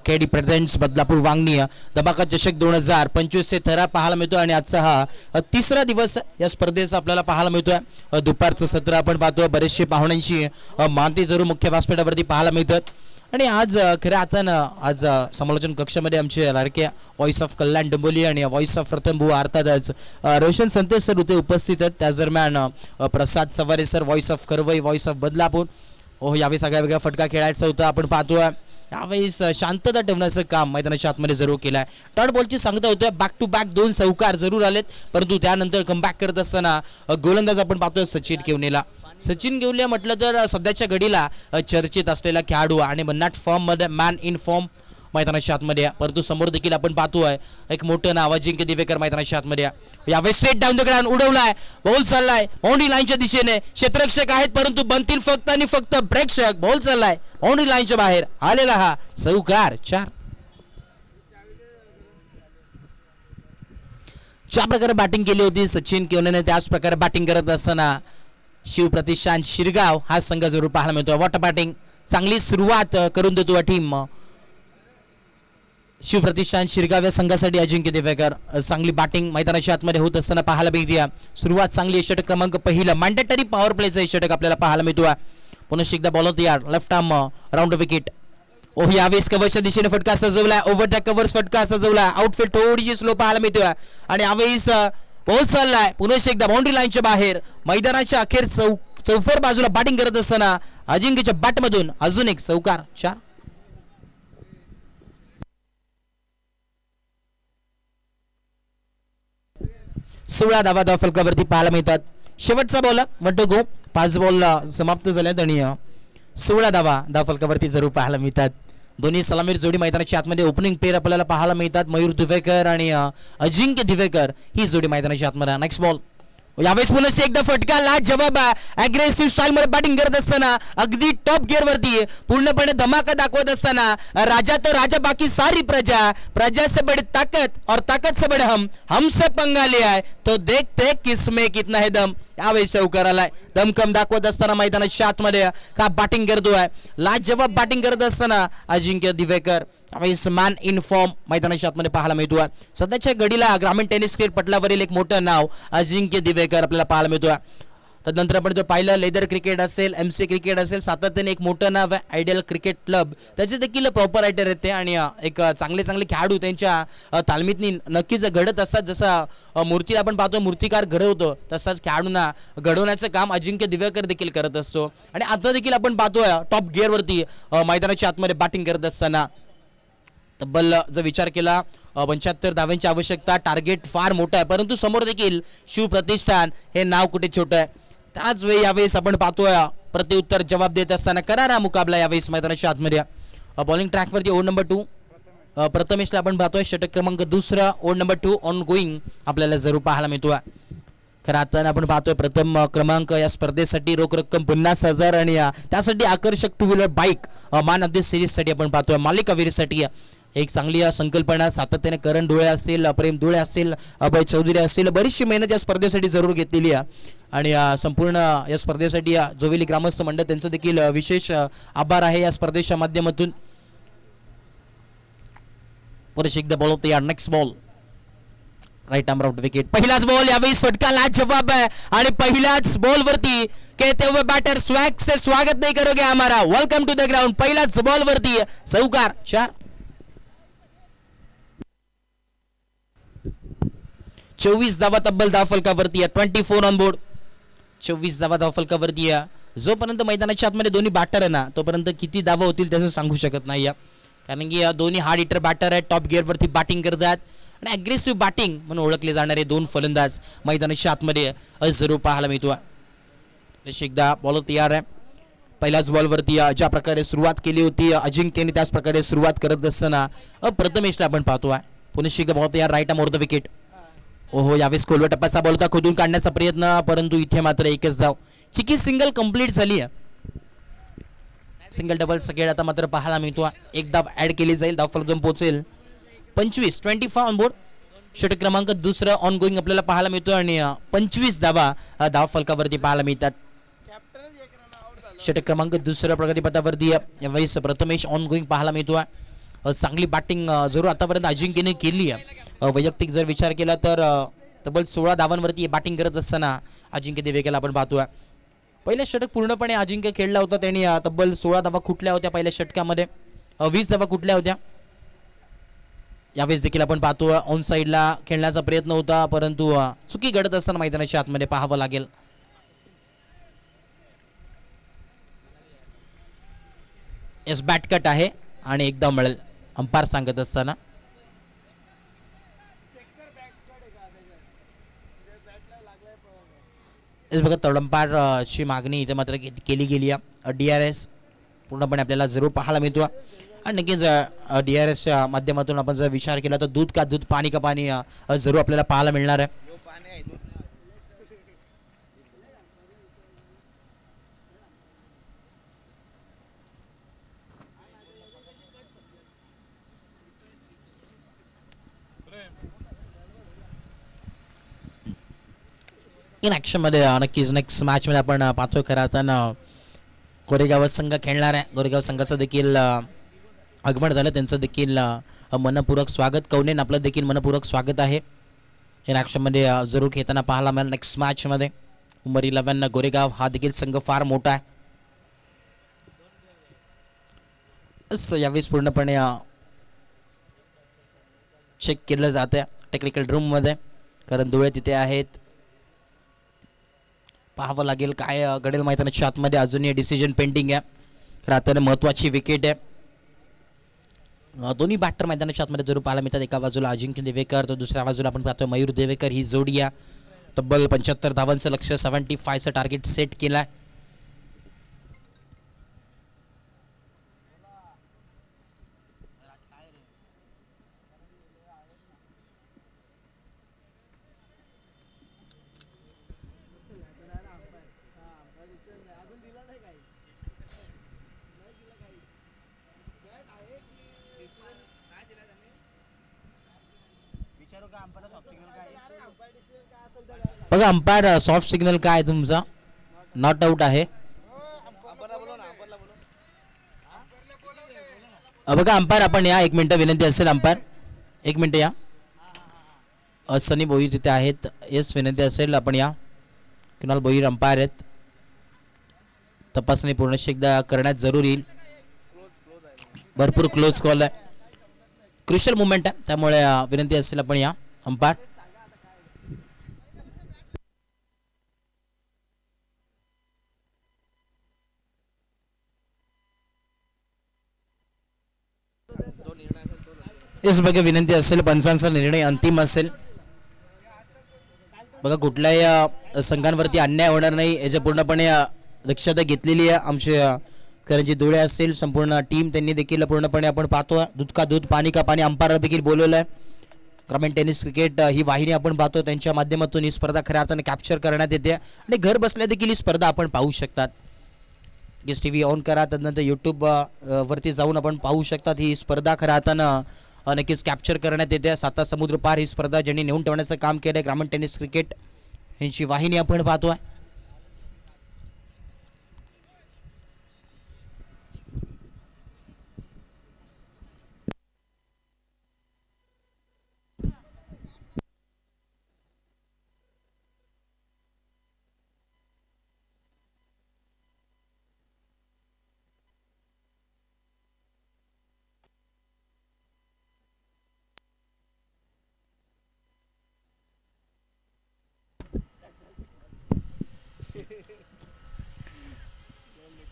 केडी प्रेझेंट्स बदलापूर वांगणी धमाका चषक 2025 थरा पाहायला मिळतोय आणि आजचा हा तिसरा दिवस या स्पर्धेचा आपल्याला पाहायला मिळतोय. दुपारचं सत्र आपण पाहतोय. बरेचसे पाहुण्यांची मानती जरूर मुख्य व्यासपीठावरती पाहायला मिळतात. आणि आज खऱ्या अर्थानं आज समालोचन कक्षामध्ये आमचे लाडके व्हॉइस ऑफ कल्याण डोंबिवली आणि व्हॉइस ऑफ प्रथम बुवा अर्थातच रोशन संतेश सर होते उपस्थित आहेत. त्याच दरम्यान प्रसाद सवारे सर व्हॉइस ऑफ करवई व्हॉइस ऑफ बदलापूर. यावेळी सगळ्या वेगळा फटका खेळायचा होता. आपण पाहतोय यावेळेस शांतता ठेवण्याचं काम मैदानाच्या आतमध्ये जरूर केलं आहे. डॉट बॉलची सांगता होत्या बॅक टू बॅक 2 चौकार जरूर आलेत, परंतु त्यानंतर कमबॅक करत असताना गोलंदाज आपण पाहतोय सचिन केवनेला. सचिन केवले म्हटलं तर सध्याच्या घडीला चर्चेत असलेला खेळाडू आणि नॉट फॉर्म मध्ये मॅन इन फॉर्म मैदानाच्या आतमध्ये, परंतु समोर देखील आपण पाहतोय एक मोठं नाव अजिंक्य दिवेकर मैदानाच्या आतमध्ये. यावेळी स्ट्रेट डाऊन द ग्राउंड उडवलाय, बॉल चाललाय बाउंड्री लाईनच्या दिशेने. क्षेत्ररक्षक आहेत परंतु बनतील फक्त आणि फक्त प्रेक्षक. बॉल चाललाय बाउंड्री लाईनच्या बाहेर आलेला हा चौकार. 4 ज्या प्रकारे बॅटिंग केली होती सचिन केवनेने त्याच प्रकारे बॅटिंग करत असताना शिवप्रतिष्ठान शिरगाव हा संघ जरूर पाहायला मिळतो. वॉटर बॅटिंग चांगली सुरुवात करून देतो टीम शिवप्रतिष्ठान शिरगाव या संघासाठी. अजिंक्य दिवेकर चांगली बॅटिंग मैदानाच्या आतमध्ये होत असताना पाहायला मिळते. सुरुवात चांगली. षटक क्रमांक पहिला मॅन्डेटरी पॉवर प्लेचा षटक आपल्याला पाहायला मिळतो. पुन्हा एकदा बॉलर तयार लेफ्ट आर्म राऊंड विकेट. यावेळेस कव्हरच्या दिशेने फटका सजवलाय. ओव्हरटॅक कव्हर्स फटका सजवलाय. आउटफील्ड थोडीशी स्लो पाहायला मिळतोय आणि यावेळेस बॉल चाललाय पुन्हा एकदा बाउंड्री लाईनच्या बाहेर. मैदानाच्या अखेर चौफर बाजूला बॅटिंग करत असताना अजिंक्यच्या बॅटमधून अजून एक चौकार. 4 16 धावा फलकावरती पाहायला मिळतात. शेवटचा बॉल 1 to go. 5 बॉल समाप्त झाल्यात आणि 16 धावा फलकावरती जरूर पाहायला मिळतात. दोन्ही सलामीर जोडी मैदानाच्या आतमध्ये ओपनिंग पेअर आपल्याला पाहायला मिळतात. मयूर दिवेकर आणि अजिंक्य दिवेकर ही जोडी मैदानाच्या आतमध्ये. Next ball. यावेळेस पुन्हा एकदा फटका लाज जवाब. अग्रेसिव्ह स्टाईल मध्ये बॅटिंग करत असताना अगदी टॉप गिअर वरती पूर्णपणे धमाका दाखवत असताना राजा तो राजा बाकी सारी प्रजा से बड़ी ताकत और ताकत से बड़े हमसे पंगा लिया है तो देखते किसमें कितना है दम. यावेळेस चौकार आलाय. दमकम दाखवत असताना मैदानाच्या आतमध्ये का बॅटिंग करतोय. लाजवाब बॅटिंग करत असताना अजिंक्य दिवेकर यावेळेस मॅन इन फॉर्म मैदानाच्या आतमध्ये पाहायला मिळतोय. सध्याच्या घडीला ग्रामीण टेनिस क्रिकेट पटलावरील एक मोठं नाव अजिंक्य दिवेकर आपल्याला पाहायला मिळतोय. त्यानंतर आपण जर पाहिलं लेदर क्रिकेट असेल MC क्रिकेट असेल सातत्याने एक मोठं नाव आहे आयडियल क्रिकेट क्लब. त्याचे देखील प्रॉपर रायटर येते आणि एक चांगले खेळाडू त्यांच्या तालमीतनी नक्कीच घडत असतात. जसं मूर्तीला आपण पाहतो मूर्तिकार घडवतो तसाच खेळाडूंना घडवण्याचं काम अजिंक्य दिवेकर देखील करत असतो. आणि आता देखील आपण पाहतोय टॉप गिअरवरती मैदानाच्या आतमध्ये बॅटिंग करत असताना तब्बल जर विचार केला 75 धावांची आवश्यकता. टार्गेट फार मोठं आहे परंतु समोर देखील शिवप्रतिष्ठान हे नाव कुठे छोटं आहे. त्याच वेळी यावेळेस आपण पाहतोय प्रत्युत्तर जवाब देत असताना करारा मुकाबला यावेळेस मैदानाच्या आतमध्ये. बॉलिंग ट्रॅकवरती ओव्हर नंबर 2 प्रथमेशला आपण पाहतोय. षटक क्रमांक 2 ओव्हर नंबर 2 ऑन गोईंग आपल्याला जरूर पाहायला मिळतोय. खरं आता आपण पाहतोय प्रथम क्रमांक या स्पर्धेसाठी रोख रक्कम 50,000 आणि त्यासाठी आकर्षक 2 व्हीलर बाईक मान ऑफ द सिरीजसाठी आपण पाहतोय. मालिकावीरसाठी एक चांगली संकल्पना सातत्याने करण धुळे असेल प्रेम धुळे असेल अभय चौधरी असेल बरीचशी मेहनत या स्पर्धेसाठी जरूर घेतलेली आहे. आणि संपूर्ण या स्पर्धेसाठी जोवेली ग्रामस्थ मंडळ त्यांचं देखील विशेष आभार आहे या स्पर्धेच्या माध्यमातून. पुरेश एकदा बॉल होते. Next ball right arm round wicket. पहिलाच बॉल यावेळी फटका लाज जवाब आहे आणि पहिल्याच बॉल वरती कहते हुए बैटर स्वैग से स्वागत नहीं करोगे हमारा वेलकम टू द ग्राउंड. पहिल्याच बॉल वरती चौकार. 4 24 धावा तब्बल धावफलकावरती 24 ऑन बोर्ड. 24 धावा धावफलकावरती. जोपर्यंत मैदानाच्या आतमध्ये दोन्ही बॅटर आहे ना तोपर्यंत किती धावा होतील त्याचं सांगू शकत नाही कारण की दोन्ही हार्ड हिटर बॅटर आहेत. टॉप गिअरवरती बॅटिंग करतात आणि अग्रेसिव्ह बॅटिंग म्हणून ओळखले जाणारे 2 फलंदाज मैदानाच्या आतमध्ये जरूर पाहायला मिळतो. एकदा बॉलर तयार आहे. पहिल्याच बॉलवरती ज्या प्रकारे सुरुवात केली होती अजिंक्यने त्याच प्रकारे सुरुवात करत असताना प्रथमेशला आपण पाहतोय. पुन्हा एकदा बॉल तयार right arm over the wicket. यावेळेस खोलवा टप्प्याचा बॉल होता खोदून काढण्याचा प्रयत्न परंतु इथे मात्र एकच धाव. चिकी सिंगल कंप्लीट झाली आहे. सिंगल डबल सगळे आता मात्र पाहायला मिळतो. एक धाव ऍड केली जाईल. धावफलक जम पोहोचेल 25 ऑन बोर्ड. षटक क्रमांक 2 ऑन गोईंग आपल्याला पाहायला मिळतो आणि 25 धावा धावफलकावरती पाहायला मिळतात. षटक क्रमांक 2 प्रगतीपथावरती यावेळेस प्रथमेश ऑन गोईंग पाहायला मिळतो. चांगली बॅटिंग जरूर आतापर्यंत अजिंक्यने केली आहे. वैयक्तिक जर विचार केला तर तब्बल 16 धावांवरती बॅटिंग करत असताना अजिंक्य दिवेकरला आपण पाहतोय. पहिल्या षटक पूर्णपणे अजिंक्य खेळला होता. त्यांनी तब्बल 16 धावा कुठल्या होत्या पहिल्या षटकामध्ये, 20 धावा कुठल्या होत्या. यावेळेस देखील आपण पाहतो ऑन साईडला खेळण्याचा प्रयत्न होता, परंतु चुकी घडत असताना मैदानाच्या आतमध्ये पाहावं लागेल. एस बॅट कट आहे आणि एकदा मिळेल अंपायर सांगत असताना. इस बघा तडंपार ची मागणी इथे मात्र केली गेली आहे. DRS पूर्णपणे आपल्याला जरूर पाहायला मिळतो आणि नक्कीच DRSच्या माध्यमातून आपण जर विचार केला तर दूध का दूध पाणी का पाणी जरूर आपल्याला पाहायला मिळणार आहे. इन ॲक्शन मध्ये नक्कीच नेक्स्ट मॅच मध्ये आपण पाहतोय खरं आता कोरेगाव संघ खेळणार आहे. कोरेगाव संघाचं देखील आगमन झालं, त्यांचं देखील मनपूर्वक स्वागत. कौनेन आपलं देखील मनपूर्वक स्वागत आहे. इन ॲक्शन मध्ये जरूर खेळताना पाहायला मिळेल नेक्स्ट मॅच मध्ये. उमर 11 गोरेगाव हा देखील संघ फार मोठा आहे. यावेळेस पूर्णपणे चेक केलं जातं टेक्निकल रूम मध्ये, कारण डोळे तिथे आहेत. पाहावं लागेल काय घडेल मैदानाच्या आतमध्ये. अजूनही डिसिजन पेंडिंग आहे. तर आता महत्त्वाची विकेट आहे. दोन्ही बॅटर मैदानाच्या आतमध्ये जरूर पाहायला मिळतात. एका बाजूला अजिंक्य देवेकर तर दुसऱ्या बाजूला आपण पाहतोय मयूर देवेकर. ही जोडी आहे. तब्बल 75 धावांचं लक्ष्य 75चं टार्गेट सेट केलं आहे. बघा अंपायर सॉफ्ट सिग्नल काय आहे तुमचा? नॉट आउट आहे. बघा अंपायर आपण या, 1 मिनिट विनंती असेल. अंपायर 1 मिनिट या. सनी भोईर तिथे आहेत. येस विनंती असेल आपण या. कुणाल भोईर अंपायर आहेत. तपासणी पूर्ण एकदा करण्यात जरूर येईल. भरपूर क्लोज कॉल आहे, क्रुशियल मुवमेंट आहे, त्यामुळे विनंती असेल आपण या अंपायर. इस बघा विनंती असेल, पंचांचा निर्णय अंतिम असेल. बघा कुठल्याही संघांवरती अन्याय होणार नाही याची पूर्णपणे दक्षता घेतलेली आहे. आमचे करंजी धुळे असेल संपूर्ण टीम त्यांनी देखील पूर्णपणे आपण पाहतो. दूध का दूध पाणी का पाणी अंपायर देखील बोलवलं आहे. ग्रामीण टेनिस क्रिकेट ही वाहिनी आपण पाहतो, त्यांच्या माध्यमातून ही स्पर्धा खऱ्या अर्थाने कॅप्चर करण्यात येते आणि घर बसल्या देखील ही स्पर्धा आपण पाहू शकतात. गेस TV ऑन करा, त्यानंतर यूट्यूब वरती जाऊन आपण पाहू शकतात. ही स्पर्धा खऱ्या अर्थानं नक्कीच कॅप्चर करण्यात येते. 7 समुद्र पार ही स्पर्धा ज्यांनी नेऊन ठेवण्याचं काम केलं ग्रामीण टेनिस क्रिकेट यांची वाहिनी आपण पाहतोय.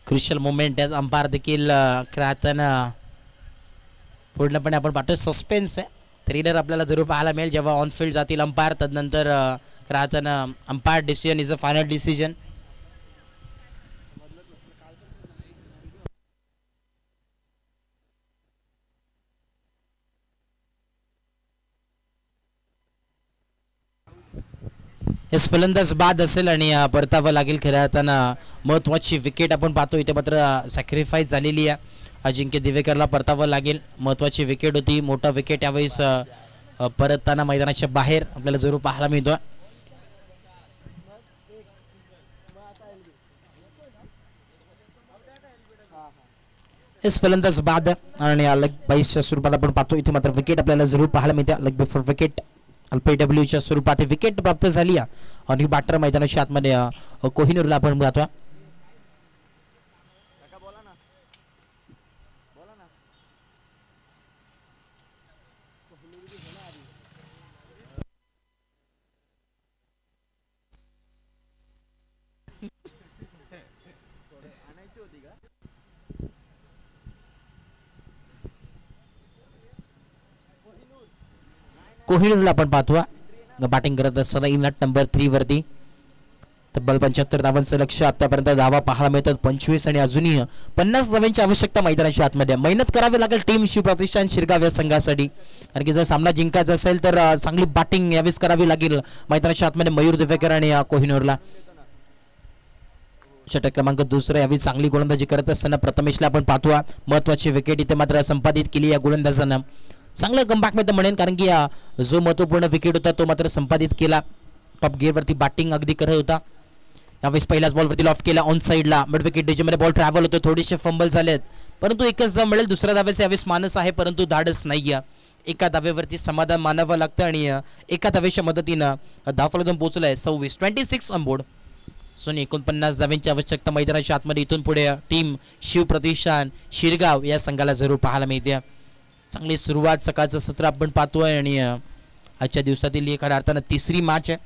क्रुशियल मोमेंट आहे. अंपायर देखील खेळताना पूर्णपणे आपण पाहतोय सस्पेन्स आहे. थ्रिलर आपल्याला जरूर पाहायला मिळेल जेव्हा ऑन फील्ड जातील अंपायर. तदनंतर खेळताना umpire decision is a final decision. हेच फलंदाज बाद असेल आणि परतावं लागेल. खऱ्या अर्थानं महत्त्वाची विकेट आपण पाहतो इथे मात्र सॅक्रिफाईस झालेली आहे. अजिंक्य दिवेकरला परतावं लागेल. महत्त्वाची विकेट होती, मोठा विकेट यावेळेस परतताना मैदानाच्या बाहेर आपल्याला जरूर पाहायला मिळतो. हेच फलंदाज बाद आणि लेग बाईसच्या स्वरूपात आपण पाहतो इथे मात्र विकेट आपल्याला जरूर पाहायला मिळते. लेग बिफोर विकेट LPWच्या स्वरूपात विकेट प्राप्त झाली आणि बॅटर मैदानाच्या आतमध्ये कोहिनूरला आपण पाहतो. कोहिनूरला आपण पाहतो बॅटिंग करत असताना इनट नंबर 3 वरती तब्बल 75 धावांचं लक्ष आतापर्यंत धावा पाहायला मिळतात 25 आणि अजूनही 50 धावांची आवश्यकता मैदानाच्या आतमध्ये मेहनत करावी लागेल टीम शिवप्रतिष्ठान शिरगाव या संघासाठी कारण की जर सामना जिंकायचा असेल तर चांगली बॅटिंग यावेळेस करावी लागेल मैदानाच्या आतमध्ये मयूर दिवेकर आणि कोहिनूरला षटक क्रमांक 2 यावेळी चांगली गोलंदाजी करत असताना प्रथमेशला आपण पाहतो महत्वाची विकेट इथे मात्र संपादित केली या गोलंदाजानं चांगलं कमबॅक मध्ये म्हणेन कारण की जो महत्वपूर्ण विकेट होता तो मात्र संपादित केला टॉप गिअरवरती बॅटिंग अगदी करत होता यावेळेस पहिल्याच बॉलवरती लॉफ्ट केला ऑन साईडला मिड विकेट डिजमध्ये बॉल ट्रॅव्हल होतो थोडेसे फंबल झालेत परंतु एकच धाव मिळेल दुसऱ्या धावेचे यावेळेस मानस आहे परंतु धाडस नाही एका धावेवरती समाधान मानावं लागतं आणि एका धावेच्या मदतीनं धावफलक पोहोचलाय 26 ऑन बोर्ड सोनी 49 धाव्यांची आवश्यकता मैदानाच्या आतमध्ये इथून पुढे टीम शिवप्रतिष्ठान शिरगाव या संघाला जरूर पाहायला मिळते चांगली सुरुवात सकाळचं सत्र आपण पाहतोय आणि आजच्या दिवसातील खऱ्या अर्थानं तिसरी मॅच आहे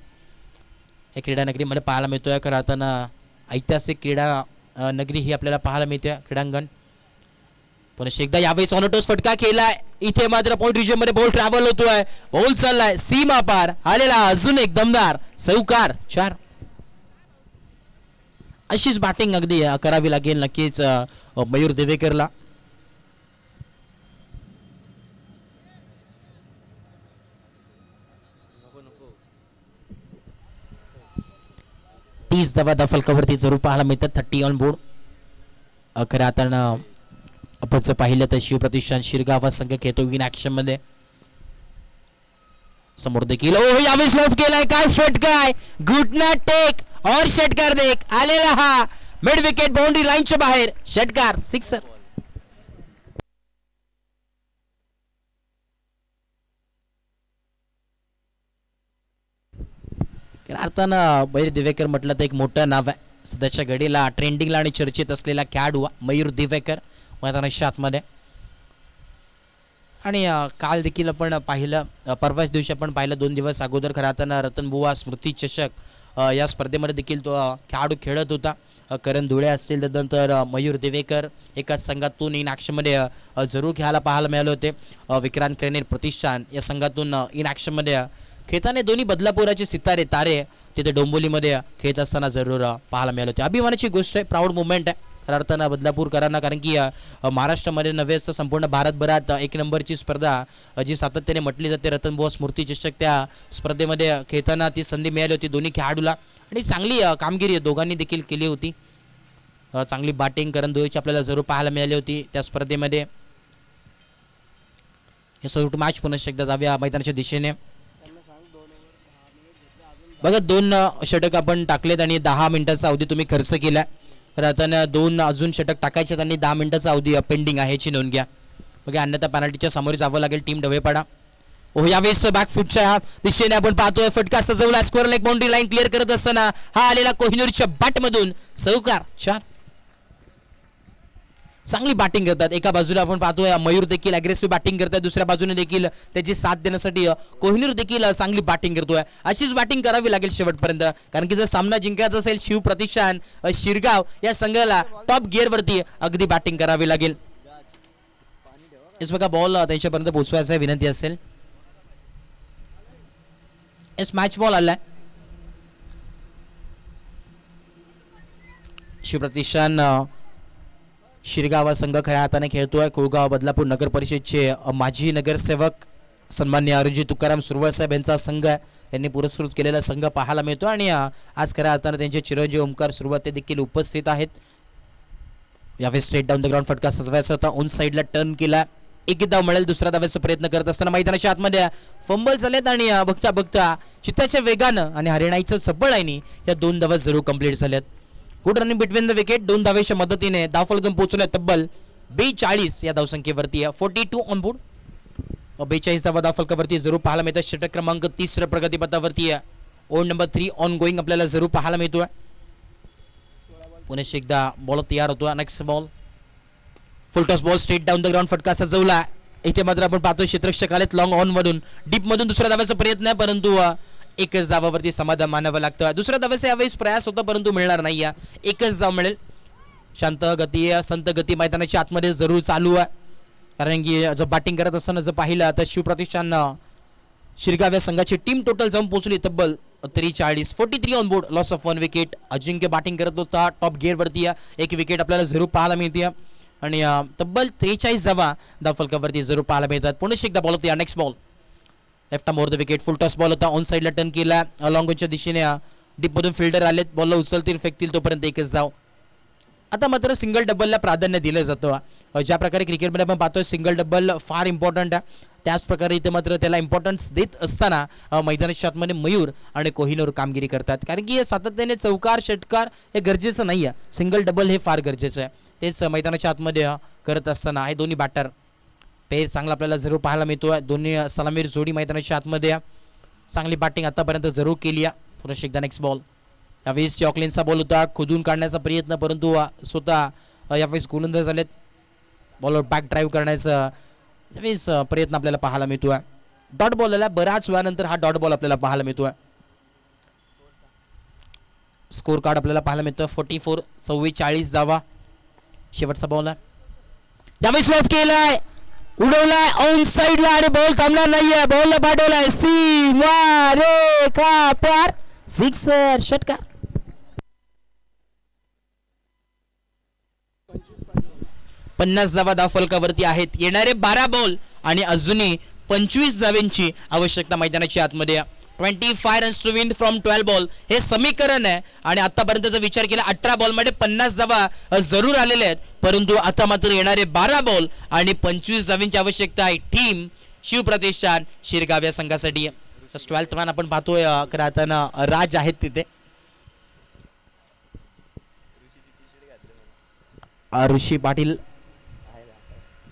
या क्रीडा नगरीमध्ये पाहायला मिळतोय खऱ्या अर्थानं ऐतिहासिक क्रीडा नगरी ही आपल्याला पाहायला मिळते क्रीडांगण पुन्हा एकदा यावेळेस ऑनटोस फटका केलाय इथे मात्र पॉइंट रिजन मध्ये बॉल ट्रॅव्हल होतोय बॉल चाललाय सीमा पार आलेला अजून एक दमदार चौकार 4 अशीच बॅटिंग अगदी करावी लागेल नक्कीच मयूर दिवेकरला 30 धावा फलकावरती जरूर पाहायला मिळतात 30 ऑन बोर्ड खरं आता आपण पाहिलं तर शिवप्रतिष्ठान शिरगाव संघ खेळतो इन ऍक्शन मध्ये समोर देखील यावेळेस लॉफ केलाय काय षटकार घुटना टेक और षटकार देख आलेला हा मिड विकेट बाउंड्री लाईनच्या बाहेर षटकार सिक्सर अर्थानं मयूर दिवेकर म्हटलं तर एक मोठं नाव आहे सध्याच्या घडीला ट्रेंडिंगला आणि चर्चेत असलेला खेळाडू मयूर दिवेकर मैदानाच्या आतमध्ये आणि काल देखील आपण पाहिलं परवाच दिवशी आपण पाहिलं 2 दिवस अगोदर खरं अर्थानं रतनबुवा स्मृती चषक या स्पर्धेमध्ये देखील तो खेळाडू खेळत होता करण धुळे असतील त्यानंतर मयूर दिवेकर एकाच संघातून इन ॲक्शनमध्ये जरूर खेळायला पाहायला मिळाले होते विक्रांत करेनेर प्रतिष्ठान या संघातून इन ॲक्शनमध्ये खेळताना दोन्ही बदलापुराचे सितारे तारे तिथे डोंबिवलीमध्ये खेळत असताना जरूर पाहायला मिळाले होते अभिमानाची गोष्ट आहे प्राऊड मुवमेंट आहे खऱ्या अर्थानं बदलापूरकरांना कारण की महाराष्ट्रामध्ये नव्हेच तर संपूर्ण भारतभरात 1 नंबरची स्पर्धा जी सातत्याने म्हटली जाते रतनबुवा स्मृती चषक त्या स्पर्धेमध्ये खेळताना ती संधी मिळाली होती दोन्ही खेळाडूला आणि चांगली कामगिरी दोघांनी देखील केली होती चांगली बॅटिंग करण धुळेची आपल्याला जरूर पाहायला मिळाली होती त्या स्पर्धेमध्ये हे शेवट मॅच पुन्हा एकदा जाऊया मैदानाच्या दिशेने बघा 2 षटक आपण टाकलेत आणि 10 मिनिटाचा अवधी तुम्ही खर्च केला तर आता 2 अजून षटक टाकायचे त्यांनी 10 मिनिटाचा अवधी पेंडिंग आहे याची नोंद घ्या बघा अन्यथा पेनल्टीच्या समोर जावं लागेल टीम ढवेपाडा यावेळेस बॅकफुटच्या दिशेने आपण पाहतोय फटका सजवला square leg boundary line clear करत असताना हा आलेला कोहिनूरच्या बॅटमधून चौकार 4 चांगली बॅटिंग करतात एका बाजूला आपण पाहतोय मयूर देखील अग्रेसिव्ह बॅटिंग करतात दुसऱ्या बाजूने देखील त्याची साथ देण्यासाठी कोहिनूर देखील चांगली बॅटिंग करतोय अशीच बॅटिंग करावी लागेल शेवटपर्यंत कारण की जर सामना जिंकायचा असेल शिवप्रतिष्ठान शिरगाव या संघाला टॉप गिअरवरती अगदी बॅटिंग करावी लागेल इस बघा बॉल त्यांच्यापर्यंत पोहोचवायचा विनंती असेल इस मॅच बॉल आलाय शिवप्रतिष्ठान शिरगाव संघ खऱ्या हाताने खेळतोय कुळगाव बदलापूर नगर परिषदचे माजी नगरसेवक सन्माननीय अरुणजी तुकाराम सुरवळ साहेब यांचा संघ यांनी पुरस्कृत केलेला संघ पाहायला मिळतो आणि आज खऱ्या हाताने त्यांचे चिरंजीव ओमकार सुरवळ ते देखील उपस्थित आहेत यावेळेस स्ट्रेट डाऊन द ग्राउंड फटका सजवायचा होता ऑन साईडला टर्न केला एक धाव मिळेल दुसरा धावायचा प्रयत्न करत असताना मैदानाच्या आतमध्ये फंबल झालेत आणि बघता बघता चित्ताच्या वेगानं आणि हरिणाईच्या सबळाईने या 2 धावा जरूर कंप्लीट झाल्यात good running between the wicket 2 धावेच्या मदतीने धावफलक पोहोचले तब्बल 42 या धावसंख्येवरती 42 ऑन बोर्ड 42 धावा धावफलकावरती जरूर पाहायला मिळतात षटक क्रमांक 3 प्रगतीपथावरती ओव्हर नंबर 3 ऑन गोईंग आपल्याला जरूर पाहायला मिळतोय पुन्हा एकदा बॉल तयार होतो next ball full toss ball straight down the ground फटका सजवला इथे मात्र आपण पाहतोय क्षेत्ररक्षक आलेत लॉंग ऑन मधून डीप मधून दुसऱ्या धावाचा प्रयत्न आहे परंतु एकच धावावरती समाधान मानावं लागतं दुसऱ्या धावाचा यावेळेस प्रयास होता परंतु मिळणार नाही एकच धाव मिळेल शांत गती संत गती मैदानाच्या आतमध्ये जरूर चालू आहे, कारण की जर बॅटिंग करत असताना जर पाहिलं तर शिवप्रतिष्ठान शिरगाव या संघाची टीम टोटल जाऊन पोहोचली तब्बल 43, 43 on board, loss of 1 wicket. Ajinkya batting करत होता टॉप गिअरवरती, एक विकेट आपल्याला जरूर पाहायला मिळते आणि तब्बल 43 धावा धावफलकावरती जरूर पाहायला मिळतात. पुन्हा एकदा बॉल होती, next ball left more the wicket, full toss ball होता, ऑन साईडला टर्न केला, लॉंगच्या दिशेने डीपमधून फिल्डर आलेत, बॉलला उचलतील फेकतील तोपर्यंत एकच धाव. आता मात्र सिंगल डबलला प्राधान्य दिलं जातं. ज्या प्रकारे क्रिकेटमध्ये आपण पाहतोय सिंगल डबल फार इम्पॉर्टंट आहे, त्याच प्रकारे इथे मात्र त्याला इम्पॉर्टन्स देत असताना मैदानाच्या आतमध्ये मयूर आणि कोहिनूर कामगिरी करतात, कारण की सातत्याने चौकार षटकार हे गरजेचं नाही आहे, सिंगल डबल हे फार गरजेचं आहे. तेच मैदानाच्या आतमध्ये करत असताना हे दोन्ही बॅटर पेर चांगला आपल्याला जरूर पाहायला मिळतोय. दोन्ही सलामीर जोडी मैदानाच्या आतमध्ये चांगली बॅटिंग आतापर्यंत जरूर केली आहे. पुन्हा एकदा नेक्स्ट बॉल, यावेळेस चॉकलेनचा बॉल होता, खोदून काढण्याचा प्रयत्न, परंतु स्वतः यावेळेस गोलंदाज झालेत, बॉलवर बॅक ड्राईव्ह करण्याचा यावेळेस प्रयत्न आपल्याला पाहायला मिळतोय. डॉट बॉल आला, बऱ्याच वेळानंतर हा डॉट बॉल आपल्याला पाहायला मिळतोय. स्कोर कार्ड आपल्याला पाहायला मिळतोय 44, 44 धावा. शेवटचा बॉल आहे, यावेळेस लॉफ केलाय, उडवलाय ऑन साईडला आणि बॉल थांबणार नाहीये, बॉलला पाठवलाय सीमा रेखा पार, सिक्सर, षटकार. 50 धावा धावफलकावरती आहेत. येणारे 12 बॉल आणि अजूनही 25 धावांची आवश्यकता मैदानाच्या आतमध्ये. 25 runs to win from 12 ball हे समीकरण आहे आणि आतापर्यंत जर विचार केला 18 बॉलमध्ये 50 धावा जरूर आलेल्या आहेत, परंतु आता मात्र येणारे 12 बॉल आणि 25 धावांची आवश्यकता आहे टीम शिवप्रतिष्ठान शिरगाव या संघासाठी. 12th मॅन आपण पाहतोय खरं आता राज आहेत तिथे, ऋषी पाटील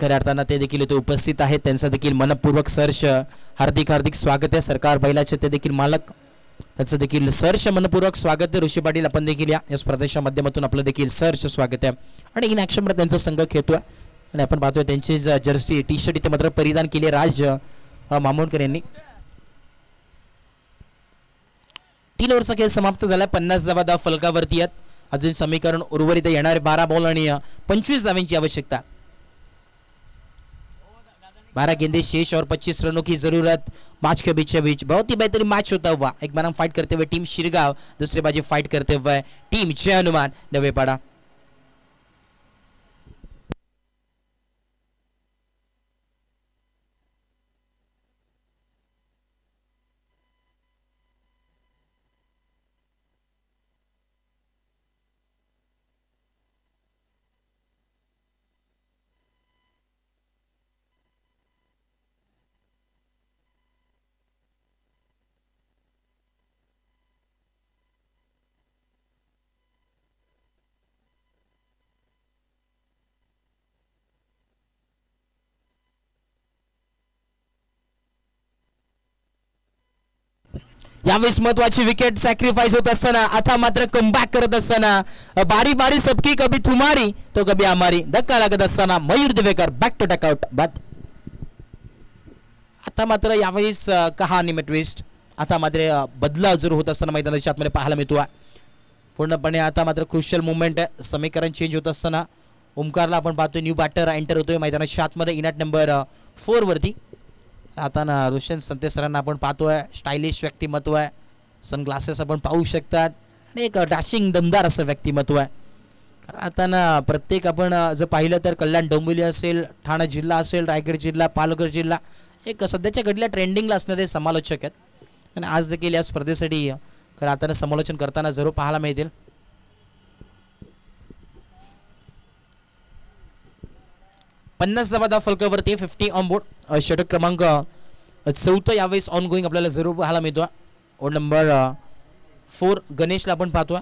खऱ्या अर्थानं ते देखील इथे उपस्थित आहेत, त्यांचं देखील मनपूर्वक सहर्ष हार्दिक हार्दिक स्वागत आहे. सरकार बैलाचे ते देखील मालक, त्याचं देखील सहर्ष मनपूर्वक स्वागत आहे. ऋषी पाटील आपण देखील या स्पर्धेच्या माध्यमातून आपलं देखील सहर्ष स्वागत आहे. आणि इन ॲक्शनमध्ये त्यांचा संघ खेळतोय आणि आपण पाहतोय त्यांची जर्सी टी शर्ट इथे मात्र परिधान केली राज मामोणकर यांनी. 3 ओव्हरचा खेळ समाप्त झाला, 50 धावा धाव फलकावरती आहेत. अजून समीकरण उर्वरित येणारे 12 बॉल आणि 25 धावांची आवश्यकता. 12 गेंदे शेष और 25 रनों की जरूरत मैच के बीच बीच. बहुत ही बेहतरीन मैच होता हुआ, एक बार हम फाइट करते हुए टीम शिरगांव, दूसरी बाजू फाइट करते हुए टीम जय हनुमान नवेपाड़ा. यावेळेस महत्वाची विकेट सॅक्रिफाइस होत असताना आता मात्र कमबॅक करत असताना बारी बारी सबकी, कभी तुम्हारी तो कभी हमारी, धक्का लागत असताना मयूर दिवेकर बॅक टू टॅकआउट बाद. आता मात्र यावेळेस कहाणी में ट्विस्ट, आता मात्र बदलाव जरूर होत असताना मैदानाच्या आतमध्ये पाहायला मिळतो. पूर्णपणे आता मात्र क्रुशियल मुवमेंट आहे, समीकरण चेंज होत असताना ओमकारला आपण पाहतोय न्यू बॅटर एंटर होतोय मैदानाच्या आतमध्ये इनॅट नंबर 4 वरती. आता ना रोशन संते सरांना आपण पाहतोय, स्टायलिश व्यक्तिमत्व आहे, सनग्लासेस आपण पाहू शकतात आणि एक डॅशिंग दमदार असं व्यक्तिमत्व आहे. आता ना प्रत्येक आपण जर पाहिलं तर कल्याण डोंबिवली असेल, ठाणे जिल्हा असेल, रायगड जिल्हा, पालघर जिल्हा एक सध्याच्या घडल्या ट्रेंडिंगला असणारे समालोचक आहेत आणि आज देखील या स्पर्धेसाठी खरं आता समालोचन करताना जरूर पाहायला मिळतील. पन्नास धावा फलकावरती 50 ऑन बोर्ड. षटक क्रमांक 4 यावेळेस ऑन गोईंग आपल्याला जरूर पाहायला मिळतो. ओड नंबर 4 गणेशला आपण पाहतोय.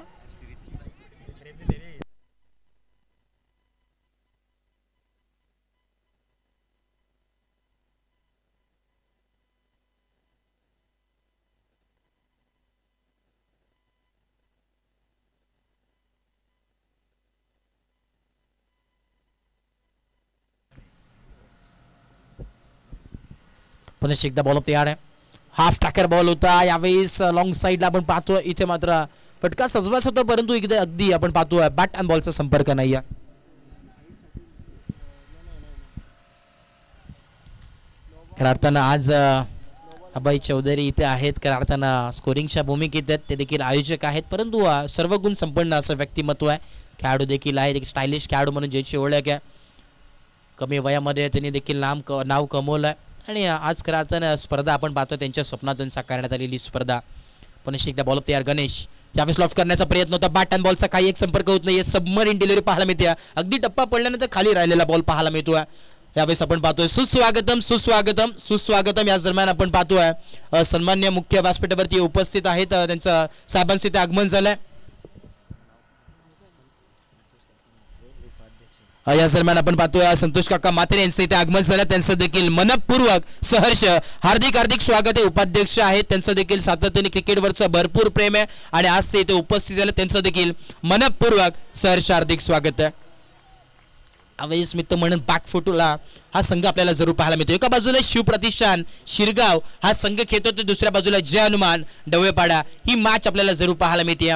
पुन्हा एकदा बॉल तयार आहे. हाफ टाकर बॉल होता यावेळेस लॉंग साईडला आपण पाहतो इथे मात्र फटका सजवाच होता परंतु इकडे अगदी आपण पाहतो बॅट अँड बॉलचा संपर्क नाही आहे. खऱ्या अर्थानं आज अभय चौधरी इथे आहेत. खऱ्या अर्थानं स्कोरिंगच्या भूमिकेत आहेत, ते देखील आयोजक आहेत परंतु सर्व गुण संपन्न असं व्यक्तिमत्व आहे. खेळाडू देखील आहेत, एक स्टायलिश खेळाडू म्हणून ज्याची ओळख आहे. कमी वयामध्ये त्यांनी देखील नाव कमवलं आहे आणि आज खऱ्या अर्थानं स्पर्धा आपण पाहतो त्यांच्या स्वप्नातून साकारण्यात आलेली स्पर्धा. पुन्हा एकदा बॉल तयार गणेश यावेळेस लॉफ्ट करण्याचा प्रयत्न होता. बॅट अँड बॉलचा काही एक संपर्क होत नाही. सबमरीन डिलिव्हरी पाहायला मिळते. अगदी टप्पा पडल्यानंतर खाली राहिलेला बॉल पाहायला मिळतोय. यावेळेस आपण पाहतोय सुस्वागतम सुस्वागतम सुस्वागतम. याच दरम्यान आपण पाहतोय सन्मान्य मुख्य व्यासपीठावरती उपस्थित आहेत, त्यांचं साहेबांचं इथे आगमन झालंय. या दरम्यान आपण पाहतोय संतोष काका मात्रे यांचं इथे आगमन झालं. त्यांचं देखील मनपूर्वक सहर्ष हार्दिक हार्दिक स्वागत आहे. उपाध्यक्ष आहेत, त्यांचं देखील सातत्याने क्रिकेटवरचं भरपूर प्रेम आहे आणि आज ते इथे उपस्थित झाले. त्यांचं देखील मनपूर्वक सहर्ष हार्दिक स्वागत आहे. अवयस मित्र म्हणून बॅक फुटूला हा संघ आपल्याला जरूर पाहायला मिळतो. एका बाजूला शिवप्रतिष्ठान शिरगाव हा संघ खेळतो, तर दुसऱ्या बाजूला जय हनुमान डवळेपाडा ही मॅच आपल्याला जरूर पाहायला मिळते.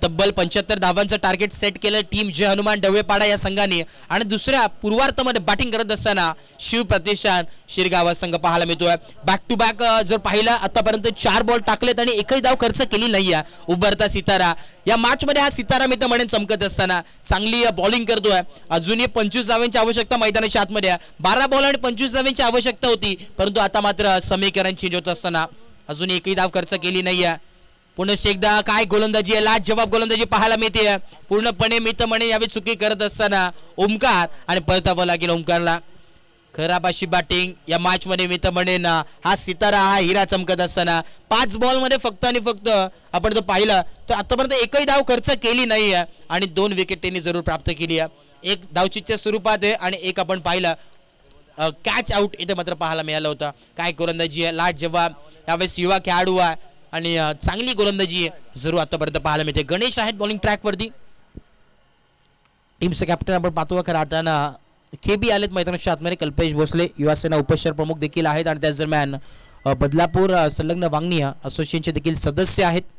तब्बल 75 धावांचं टार्गेट सेट केलं टीम जय हनुमान डवळेपाडा या संघाने आणि दुसऱ्या पूर्वार्धामध्ये बॅटिंग करत असताना शिवप्रतिष्ठान शिरगाव हा संघ पाहायला मिळतोय. बॅक टू बॅक जर पाहिलं आतापर्यंत 4 बॉल टाकलेत आणि एकही धाव खर्च केली नाहीये. उभरता सितारा या मॅच मध्ये हा सितारा मित्र म्हणून चमकत असताना चांगली बॉलिंग करतोय. अजूनही 25 धावांची आवश्यकता मैदानाच्या आतमध्ये. 12 बॉल आणि 25 धावांची आवश्यकता होती परंतु आता मात्र समीकरण चेंज होत असताना अजून एकही धाव खर्च केली नाहीये. पुन्हा एकदा काय गोलंदाजी आहे, लाज जवाब गोलंदाजी पाहायला मिळते. पूर्णपणे मित्र म्हणे यावेळी चुकी करत असताना ओमकार आणि परतावं लागेल ओमकारला. खराब अशी बॅटिंग या मॅच मध्ये मित्र म्हणे ना हा सितारा हा हिरा चमकत असताना 5 बॉल मध्ये फक्त आणि फक्त आपण तो पाहिलं तर आतापर्यंत एकही धाव खर्च केली नाही आहे आणि 2 विकेट त्यांनी जरूर प्राप्त केली आहे. एक धावचीच्या स्वरूपात आहे आणि एक आपण पाहिलं कॅच आउट इथे मात्र पाहायला मिळालं होतं. काय गोलंदाजी आहे, लाज जवाब. यावेळेस युवा खेळाडू आहे आणि चांगली गोलंदाजी जरूर आतापर्यंत पाहायला मिळते. गणेश आहेत बॉलिंग ट्रॅक वरती. टीमचं कॅप्टन आपण पाहतो खरं अर्थानं केबी आलेत मैदानाच्या आतमध्ये. कल्पेश भोसले युवासेना उपशहर प्रमुख देखील आहेत आणि त्याच दरम्यान बदलापूर संलग्न वांगणी असोसिएशनचे देखील सदस्य आहेत